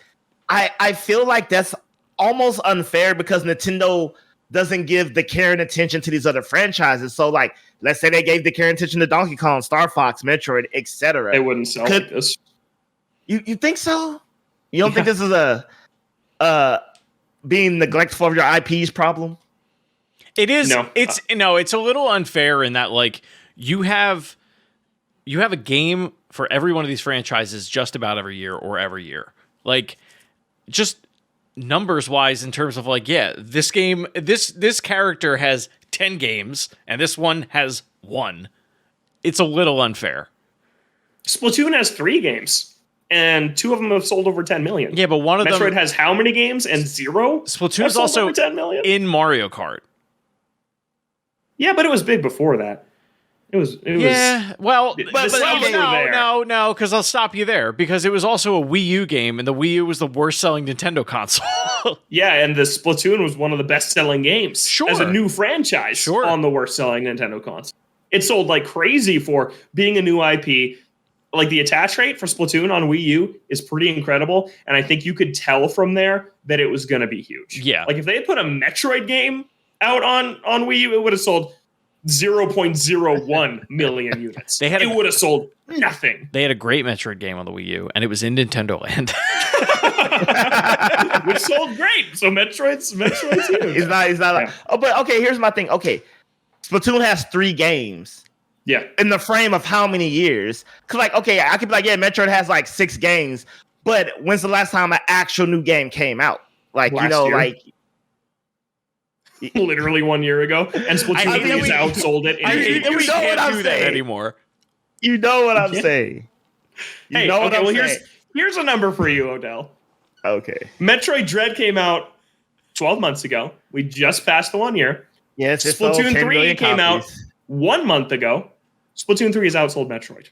B: I feel like that's almost unfair because Nintendo doesn't give the care and attention to these other franchises. So like, let's say they gave the care and attention to Donkey Kong, Star Fox, Metroid, etc.
A: They wouldn't sell like this.
B: You think so? You don't think this is a being neglectful of your IP's problem?
C: It is. No. It's a little unfair in that like you have a game for every one of these franchises just about every year or every year. Like just numbers wise in terms of like, yeah, this game, this character has 10 games and this one has 1. It's a little unfair.
A: Splatoon has 3 games. And 2 of them have sold over 10 million.
C: Yeah, but one of
A: Metroid
C: them
A: has how many games and 0?
C: Splatoon is also
A: 10 million?
C: In Mario Kart.
A: Yeah, but it was big before that. It was.
C: Yeah, well, no, because I'll stop you there because it was also a Wii U game, and the Wii U was the worst-selling Nintendo console.
A: Yeah, and the Splatoon was one of the best-selling games as a new franchise on the worst-selling Nintendo console. It sold like crazy for being a new IP. Like the attach rate for Splatoon on Wii U is pretty incredible, and I think you could tell from there that it was going to be huge.
C: Yeah,
A: like if they had put a Metroid game out on Wii U, it would have sold 0.01 million units. It would have sold nothing.
C: They had a great Metroid game on the Wii U, and it was in Nintendo Land,
A: which sold great. So Metroid's huge.
B: He's not. Like, but okay. Here's my thing. Okay, Splatoon has 3 games.
A: Yeah.
B: In the frame of how many years? Because, like, okay, I could be like, yeah, Metroid has like 6 games, but when's the last time an actual new game came out? Like, last year. Like.
A: Literally 1 year ago. And Splatoon 3 has outsold it.
C: We can't do that anymore.
B: You know what I'm saying.
A: Here's a number for you, Odell.
B: Okay.
A: Metroid Dread came out 12 months ago. We just passed the 1 year.
B: Yes,
A: Splatoon 3 came out 1 month ago. Splatoon 3 has outsold Metroid.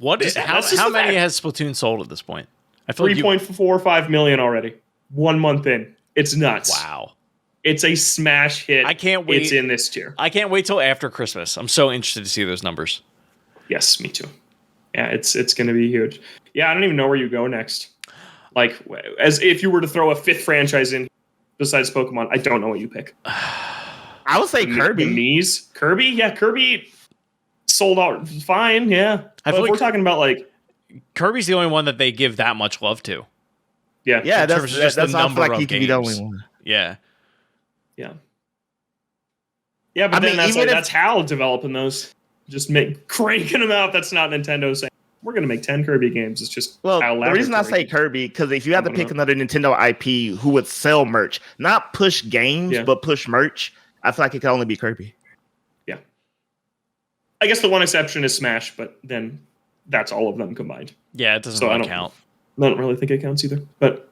C: How many has Splatoon sold at this point?
A: I feel 3.45 million already. 1 month in. It's nuts.
C: Wow.
A: It's a smash hit.
C: I can't wait.
A: It's in this tier.
C: I can't wait till after Christmas. I'm so interested to see those numbers.
A: Yes, me too. Yeah, it's going to be huge. Yeah, I don't even know where you go next. Like, as if you were to throw a 5th franchise in besides Pokemon, I don't know what you pick.
B: I would say Kirby.
A: The Mii's? Kirby? Yeah, Kirby sold out fine, yeah. But if we're talking about like...
C: Kirby's the only one that they give that much love to.
A: Yeah.
B: Yeah, that's the number like he can be the only one.
C: Yeah.
A: Yeah. Yeah, but then that's HAL developing those. Just cranking them out. That's not Nintendo saying, we're going to make 10 Kirby games. It's just
B: the reason I say Kirby, because if you had to pick another Nintendo IP who would sell merch, not push games, but push merch, I feel like it could only be Kirby.
A: Yeah. I guess the one exception is Smash, but then that's all of them combined.
C: Yeah, it doesn't really count.
A: I don't really think it counts either. But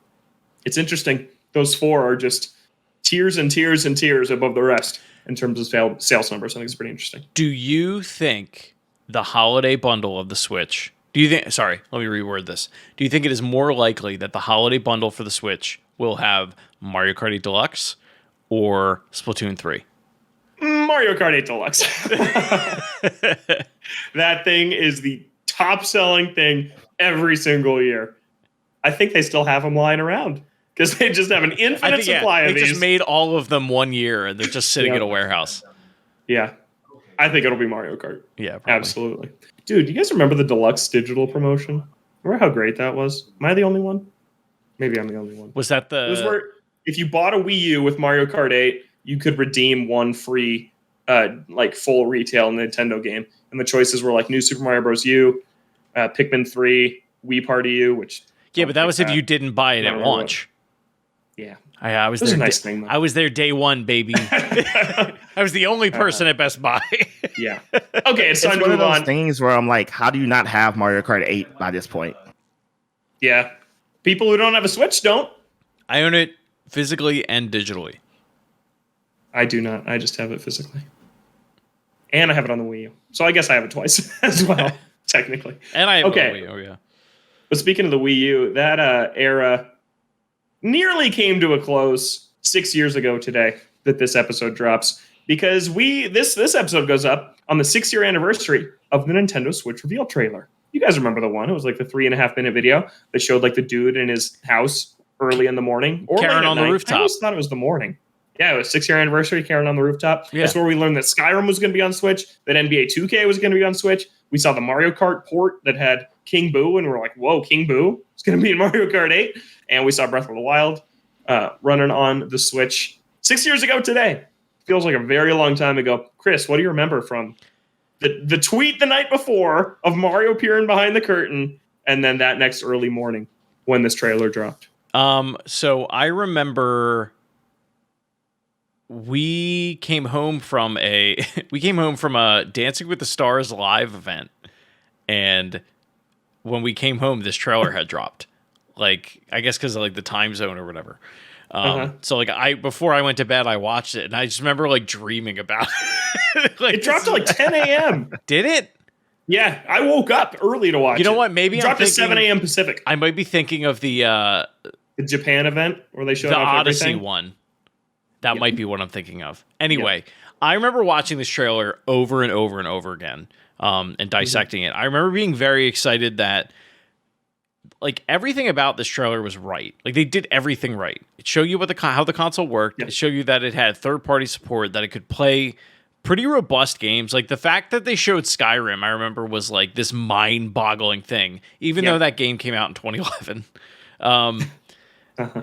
A: it's interesting. Those 4 are just tiers and tiers and tiers above the rest in terms of sales numbers. I think it's pretty interesting.
C: Do you think the holiday bundle of the Switch, do you think, sorry, let me reword this. Do you think it is more likely that the holiday bundle for the Switch will have Mario Kart 8 Deluxe or Splatoon 3?
A: Mario Kart 8 Deluxe. That thing is the top selling thing every single year. I think they still have them lying around because they just have an infinite supply of these.
C: They just made all of them 1 year and they're just sitting in a warehouse.
A: Yeah. I think it'll be Mario Kart.
C: Yeah, probably.
A: Absolutely. Dude, you guys remember the Deluxe digital promotion? Remember how great that was? Am I the only one? Maybe I'm the only one.
C: Was that the...
A: It was where if you bought a Wii U with Mario Kart 8, you could redeem one free full retail Nintendo game. And the choices were like New Super Mario Bros. U, Pikmin 3, Wii Party U, which...
C: Yeah, but that was if you didn't buy it at launch.
A: Yeah.
C: I was
A: it was
C: there.
A: A nice thing, though.
C: I was there day one, baby. I was the only person at Best Buy.
A: Yeah. Okay, it's time to
B: one
A: move
B: of those
A: on.
B: things where I'm like, how do you not have Mario Kart 8 by this point?
A: Yeah. People who don't have a Switch don't.
C: I own it physically and digitally.
A: I do not. I just have it physically. And I have it on the Wii U. So I guess I have it twice as well, technically.
C: And I have it on the Wii U, yeah.
A: But speaking of the Wii U, that era nearly came to a close 6 years ago today that this episode drops. Because this episode goes up on the 6-year anniversary of the Nintendo Switch reveal trailer. You guys remember the one? It was like the 3.5-minute video that showed like the dude in his house early in the morning. Or
C: Karen on the rooftop.
A: I always thought it was the morning. Yeah, it was 6-year anniversary, Karen on the rooftop.
C: Yeah.
A: That's where we learned that Skyrim was going to be on Switch, that NBA 2K was going to be on Switch. We saw the Mario Kart port that had King Boo, and we're like, whoa, King Boo is going to be in Mario Kart 8. And we saw Breath of the Wild running on the Switch 6 years ago today. Feels like a very long time ago. Chris, what do you remember from the tweet the night before of Mario peering behind the curtain and then that next early morning when this trailer dropped?
C: So I remember we came home from a Dancing with the Stars live event, and when we came home, this trailer had dropped. Like, I guess because of like the time zone or whatever. So like before I went to bed, I watched it, and I just remember like dreaming about it. Like,
A: it dropped at like 10 a.m.
C: Did it?
A: Yeah, I woke up early to watch it.
C: You know what? Maybe
A: it dropped at 7 a.m. Pacific.
C: I might be thinking of the
A: Japan event where they showed
C: the
A: off
C: Odyssey
A: everything.
C: one. That might be what I'm thinking of. Anyway, I remember watching this trailer over and over and over again, and dissecting it. I remember being very excited that like everything about this trailer was right. Like they did everything right. It showed you what how the console worked. It showed you that it had third-party support, that it could play pretty robust games. Like the fact that they showed Skyrim, I remember was like this mind-boggling thing, even though that game came out in 2011.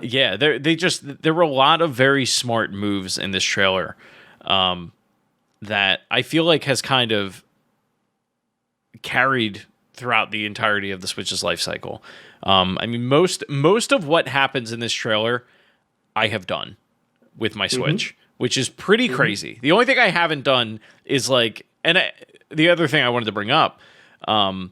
C: Yeah, there were a lot of very smart moves in this trailer that I feel like has kind of carried throughout the entirety of the Switch's life cycle. I mean, most of what happens in this trailer, I have done with my Switch, which is pretty crazy. The only thing I haven't done is like, the other thing I wanted to bring up, I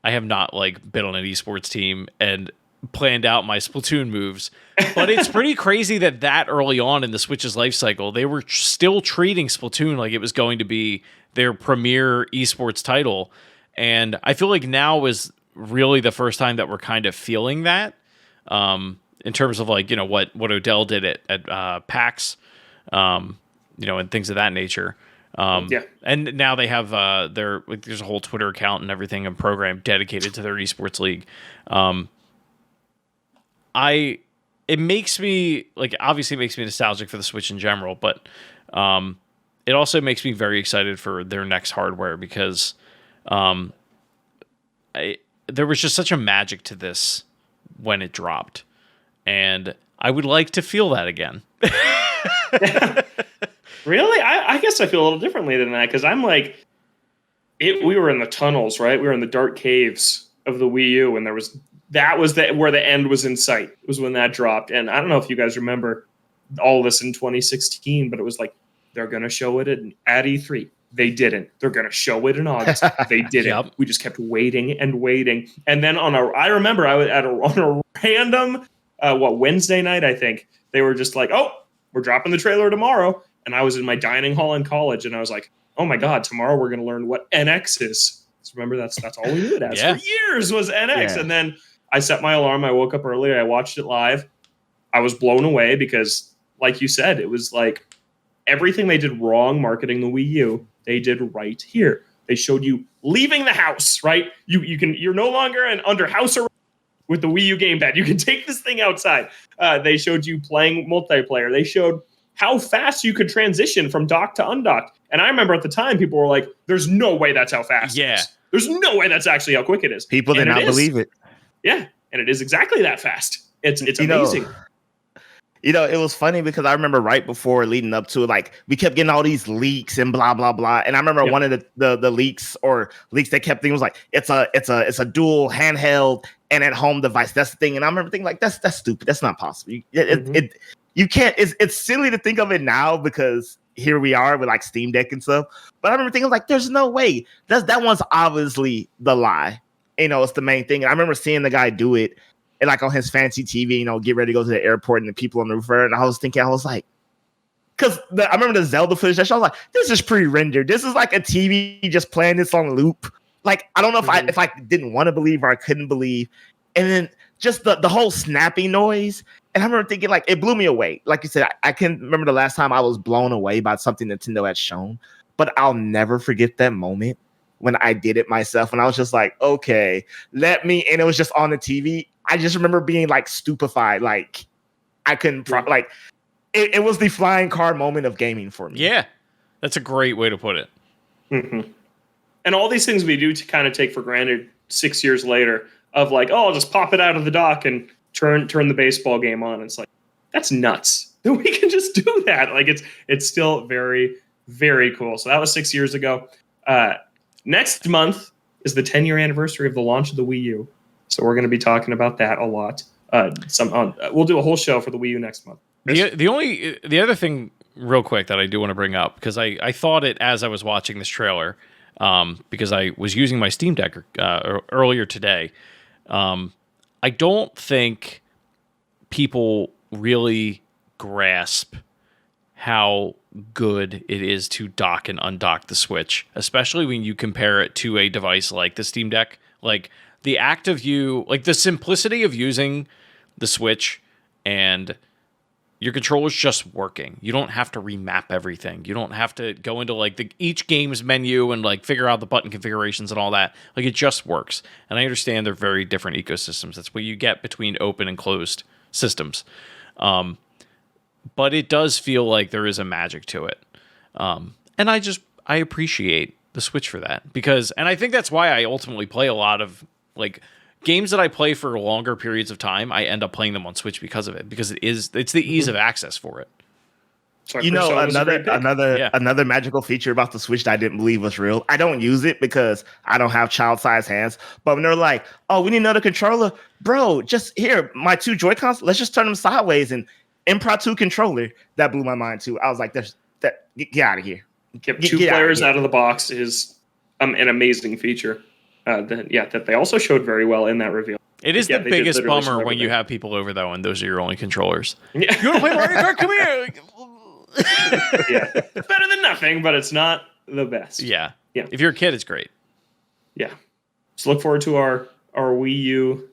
C: have not like been on an esports team and planned out my Splatoon moves, but it's pretty crazy that early on in the Switch's life cycle, they were still treating Splatoon like it was going to be their premier esports title. And I feel like now is really the first time that we're kind of feeling that, in terms of like, you know, what Odell did at PAX, you know, and things of that nature. And now they have there's a whole Twitter account and everything, and program dedicated to their esports league. It makes me like, obviously makes me nostalgic for the Switch in general, but it also makes me very excited for their next hardware because there was just such a magic to this when it dropped, and I would like to feel that again.
A: Really? I guess I feel a little differently than that because I'm like, we were in the tunnels, right? We were in the dark caves of the Wii U, and that was where the end was in sight. It was when that dropped, and I don't know if you guys remember all this in 2016, but it was like they're going to show it at E3. They didn't. They're going to show it in August. They didn't.
C: Yep.
A: We just kept waiting and waiting. And then I remember I was on a random, Wednesday night, I think, they were just like, oh, we're dropping the trailer tomorrow. And I was in my dining hall in college, and I was like, oh my God, tomorrow we're going to learn what NX is. Because remember, that's all we knew it as
C: Yeah.
A: for years was NX.
B: Yeah.
A: And then I set my alarm. I woke up earlier. I watched it live. I was blown away because, like you said, it was like everything they did wrong marketing the Wii U, they did right here. They showed you leaving the house, right? You're no longer under house arrest with the Wii U gamepad. You can take this thing outside. They showed you playing multiplayer. They showed how fast you could transition from dock to undock. And I remember at the time, people were like, there's no way that's how fast it is. There's no way that's actually how quick it is.
B: People did not believe it.
A: Yeah, and it is exactly that fast. It's amazing.
B: It was funny because I remember right before leading up to it, like we kept getting all these leaks and blah blah blah. And I remember one of the leaks they kept thinking was like it's a dual handheld and at home device. That's the thing. And I remember thinking like that's stupid. That's not possible. You can't. It's silly to think of it now because here we are with like Steam Deck and stuff. But I remember thinking like there's no way. That one's obviously the lie. It's the main thing. And I remember seeing the guy do it. And like on his fancy TV, get ready to go to the airport and the people on the roof. And I was thinking, I was like, because I remember the Zelda footage. I was like, this is pre-rendered. This is like a TV just playing this on loop. Like, I don't know if I didn't want to believe or I couldn't believe. And then just the whole snapping noise. And I remember thinking, like, it blew me away. Like you said, I can't remember the last time I was blown away by something Nintendo had shown. But I'll never forget that moment when I did it myself. And I was just like, okay, and it was just on the TV. I just remember being like stupefied. Like I couldn't it was the flying car moment of gaming for me.
C: Yeah. That's a great way to put it.
A: Mm-hmm. And all these things we do to kind of take for granted 6 years later of like, oh, I'll just pop it out of the dock and turn the baseball game on. It's like, that's nuts that we can just do that. Like it's still very, very cool. So that was 6 years ago. Next month is the 10-year anniversary of the launch of the Wii U. So we're going to be talking about that a lot. We'll do a whole show for the Wii U next month.
C: The other thing, real quick, that I do want to bring up, because I thought it as I was watching this trailer, because I was using my Steam Deck earlier today. I don't think people really grasp how good it is to dock and undock the Switch, especially when you compare it to a device like the Steam Deck. Like, the act of the simplicity of using the Switch and your controller's just working. You don't have to remap everything. You don't have to go into like each game's menu and like figure out the button configurations and all that. Like, it just works. And I understand they're very different ecosystems. That's what you get between open and closed systems. But it does feel like there is a magic to it. And I appreciate the Switch for that, and I think that's why I ultimately play a lot of like games that I play for longer periods of time. I end up playing them on Switch because of it, because it's the ease of access for it.
A: So
B: another magical feature about the Switch that I didn't believe was real. I don't use it because I don't have child-sized hands. But when they're like, "Oh, we need another controller, bro," just here, my two Joy-Cons, let's just turn them sideways and Improv 2 controller. That blew my mind too. I was like, get out of here.
A: Get two players out of the box is an amazing feature. That they also showed very well in that reveal.
C: It is the biggest bummer when you have people over, though, and those are your only controllers. Yeah. You want to play Mario Kart? Come here.
A: Yeah, it's better than nothing, but it's not the best.
C: Yeah. If you're a kid, it's great.
A: Yeah. So look forward to our Wii U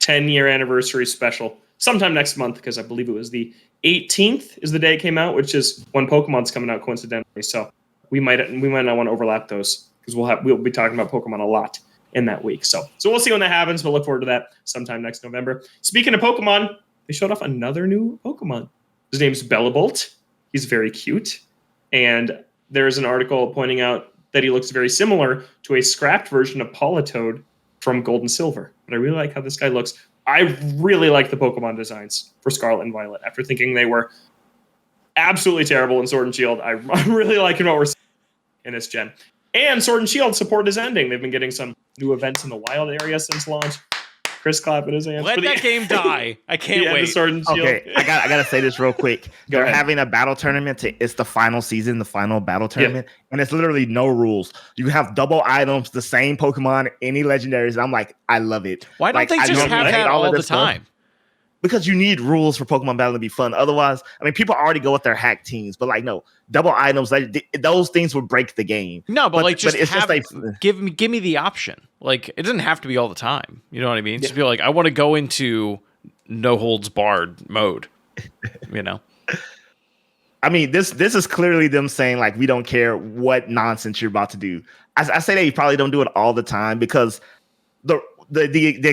A: 10-year anniversary special sometime next month, because I believe it was the 18th is the day it came out, which is when Pokemon's coming out coincidentally. So we might not want to overlap those, because we'll be talking about Pokemon a lot in that week. So we'll see when that happens. We'll look forward to that sometime next November. Speaking of Pokemon, they showed off another new Pokemon. His name's Bellabolt. He's very cute. And there's an article pointing out that he looks very similar to a scrapped version of Politoed from Gold and Silver. But I really like how this guy looks. I really like the Pokemon designs for Scarlet and Violet. After thinking they were absolutely terrible in Sword and Shield, I'm really liking what we're seeing in this gen. And Sword and Shield support is ending. They've been getting some new events in the wild area since launch. Chris clapping his hands.
C: Let that game die. I can't wait.
A: Sword and Shield.
B: Okay, I gotta say this real quick. They're having a battle tournament. It's the final season, the final battle tournament, and it's literally no rules. You have double items, the same Pokemon, any legendaries. And I'm like, I love it.
C: Why don't they just have that all the time?
B: because you need rules for Pokemon Battle to be fun. Otherwise, I mean, people already go with their hack teams, but like, no, double items, like those things would break the game.
C: No, but like, give me the option. Like, it doesn't have to be all the time. You know what I mean? Just be like, I want to go into no holds barred mode. You know.
B: I mean, this is clearly them saying like, we don't care what nonsense you're about to do. I say that you probably don't do it all the time because the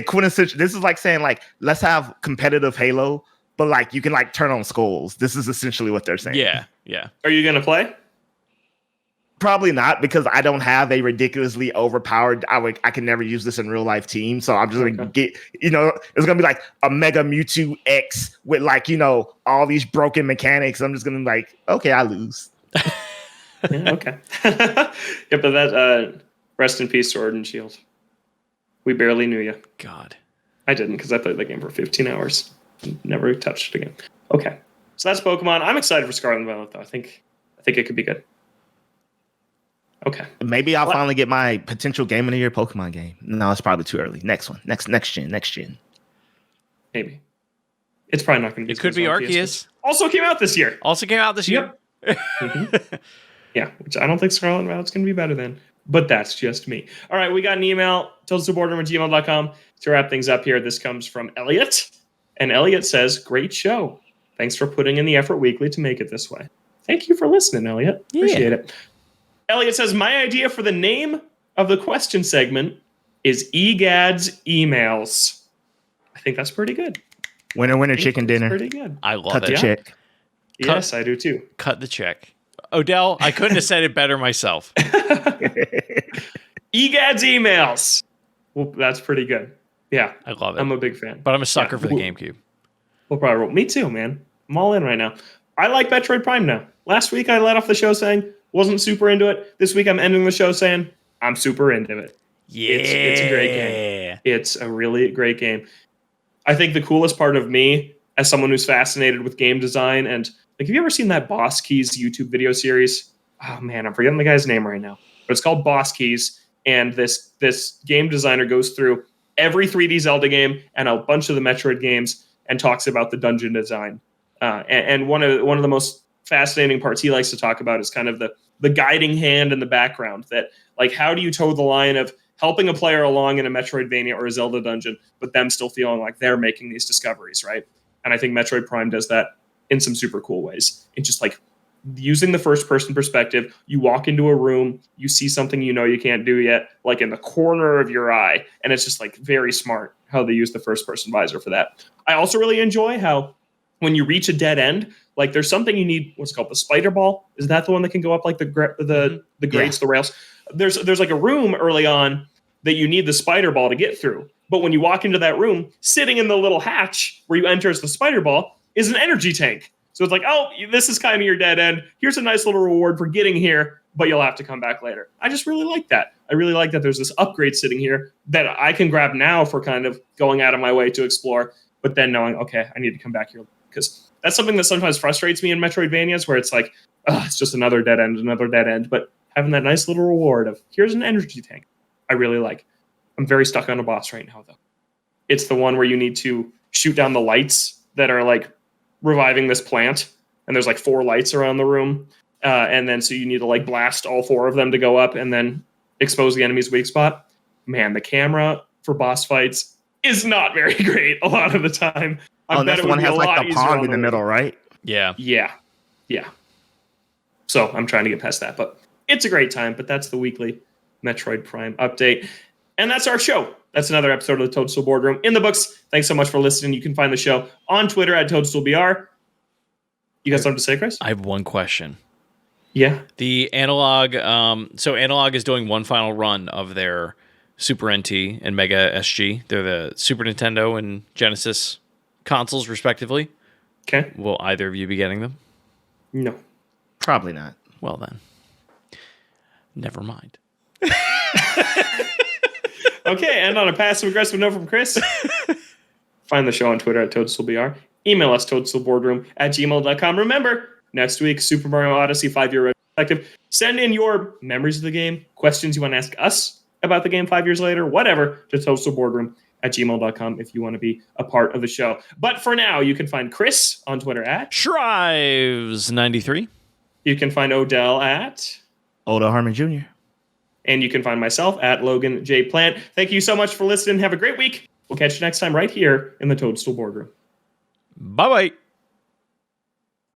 B: quintessential. This is like saying like, let's have competitive Halo, but like you can like turn on skulls. This is essentially what they're saying.
C: Yeah.
A: Are you gonna play?
B: Probably not, because I don't have a ridiculously overpowered. I can never use this in real life team, so I'm just gonna get. It's gonna be like a Mega Mewtwo X with like all these broken mechanics. I'm just gonna be like, okay, I lose.
A: Yeah, okay. Yeah, but that rest in peace, Sword and Shield. We barely knew you.
C: God,
A: I didn't, because I played the game for 15 hours. Never touched it again. Okay, so that's Pokemon. I'm excited for Scarlet and Violet, though. I think it could be good. Okay.
B: Maybe I'll finally get my potential Game of the Year Pokemon game. No, it's probably too early. Next one. Next gen.
A: Maybe. It's probably not going to be.
C: It could be Arceus.
A: Also came out this year.
C: Yep.
A: Mm-hmm. Yeah, which I don't think Scarlet and Violet's going to be better than. But that's just me. All right, we got an email, toadstoolboardroom@gmail.com. To wrap things up here, this comes from Elliot. And Elliot says, great show. Thanks for putting in the effort weekly to make it this way. Thank you for listening, Elliot. Appreciate it. Elliot says, my idea for the name of the question segment is EGAD's emails. I think that's pretty good.
B: Winner, chicken dinner.
A: Pretty good.
C: I love
B: Cut
C: it.
B: the check.
A: Yes, I do too.
C: Cut the check. Odell, I couldn't have said it better myself.
A: EGAD's emails. Well, that's pretty good. Yeah.
C: I love it.
A: I'm a big fan.
C: But I'm a sucker for the GameCube.
A: We'll probably roll. Me too, man. I'm all in right now. I like Metroid Prime now. Last week I let off the show saying wasn't super into it. This week I'm ending the show saying I'm super into it.
C: Yeah.
A: It's a great game. It's a really great game. I think the coolest part of me, as someone who's fascinated with game design, and like, have you ever seen that Boss Keys YouTube video series? Oh man, I'm forgetting the guy's name right now. But it's called Boss Keys, and this game designer goes through every 3D Zelda game and a bunch of the Metroid games and talks about the dungeon design. And one of the most fascinating parts he likes to talk about is kind of the guiding hand in the background, that like, how do you toe the line of helping a player along in a Metroidvania or a Zelda dungeon, but them still feeling like they're making these discoveries, right? And I think Metroid Prime does that in some super cool ways. It's just like using the first person perspective. You walk into a room, you see something you can't do yet, like in the corner of your eye, and it's just like very smart how they use the first person visor for that. I also really enjoy how when you reach a dead end, like there's something you need, what's it called, the spider ball? Is that the one that can go up like the grates, the rails? There's like a room early on that you need the spider ball to get through. But when you walk into that room, sitting in the little hatch where you enter as the spider ball is an energy tank. So it's like, oh, this is kind of your dead end. Here's a nice little reward for getting here, but you'll have to come back later. I just really like that. I really like that there's this upgrade sitting here that I can grab now for kind of going out of my way to explore, but then knowing, okay, I need to come back here. Because that's something that sometimes frustrates me in Metroidvanias, where it's like, it's just another dead end. But having that nice little reward of, here's an energy tank, I really like. I'm very stuck on a boss right now, though. It's the one where you need to shoot down the lights that are like reviving this plant, and there's like 4 lights around the room, and then so you need to like blast all 4 of them to go up and then expose the enemy's weak spot. Man, the camera for boss fights is not very great a lot of the time.
B: That's the one that has like the pond in the middle, right?
C: Yeah.
A: So I'm trying to get past that, but it's a great time. But that's the weekly Metroid Prime update. And that's our show. That's another episode of the Toadstool Boardroom in the books. Thanks so much for listening. You can find the show on Twitter at ToadstoolBR. You got something to say, Chris?
C: I have one question.
A: Yeah.
C: The Analog, so Analog is doing one final run of their Super NT and Mega SG. They're the Super Nintendo and Genesis consoles, respectively.
A: Okay.
C: Will either of you be getting them?
A: No.
B: Probably not.
C: Well, then. Never mind.
A: Okay, and on a passive-aggressive note from Chris, find the show on Twitter at ToadstoolBR. Email us, toadstoolboardroom@gmail.com. Remember, next week, Super Mario Odyssey 5-year retrospective. Send in your memories of the game, questions you want to ask us about the game 5 years later, whatever, to toadstoolboardroom gmail.com if you want to be a part of the show. But for now, you can find Chris on Twitter at
C: Shrives93.
A: You can find Odell at
B: Oda Harmon Jr.
A: And you can find myself at Logan J. Plant. Thank you so much for listening. Have a great week. We'll catch you next time right here in the Toadstool Boardroom.
C: Bye-bye.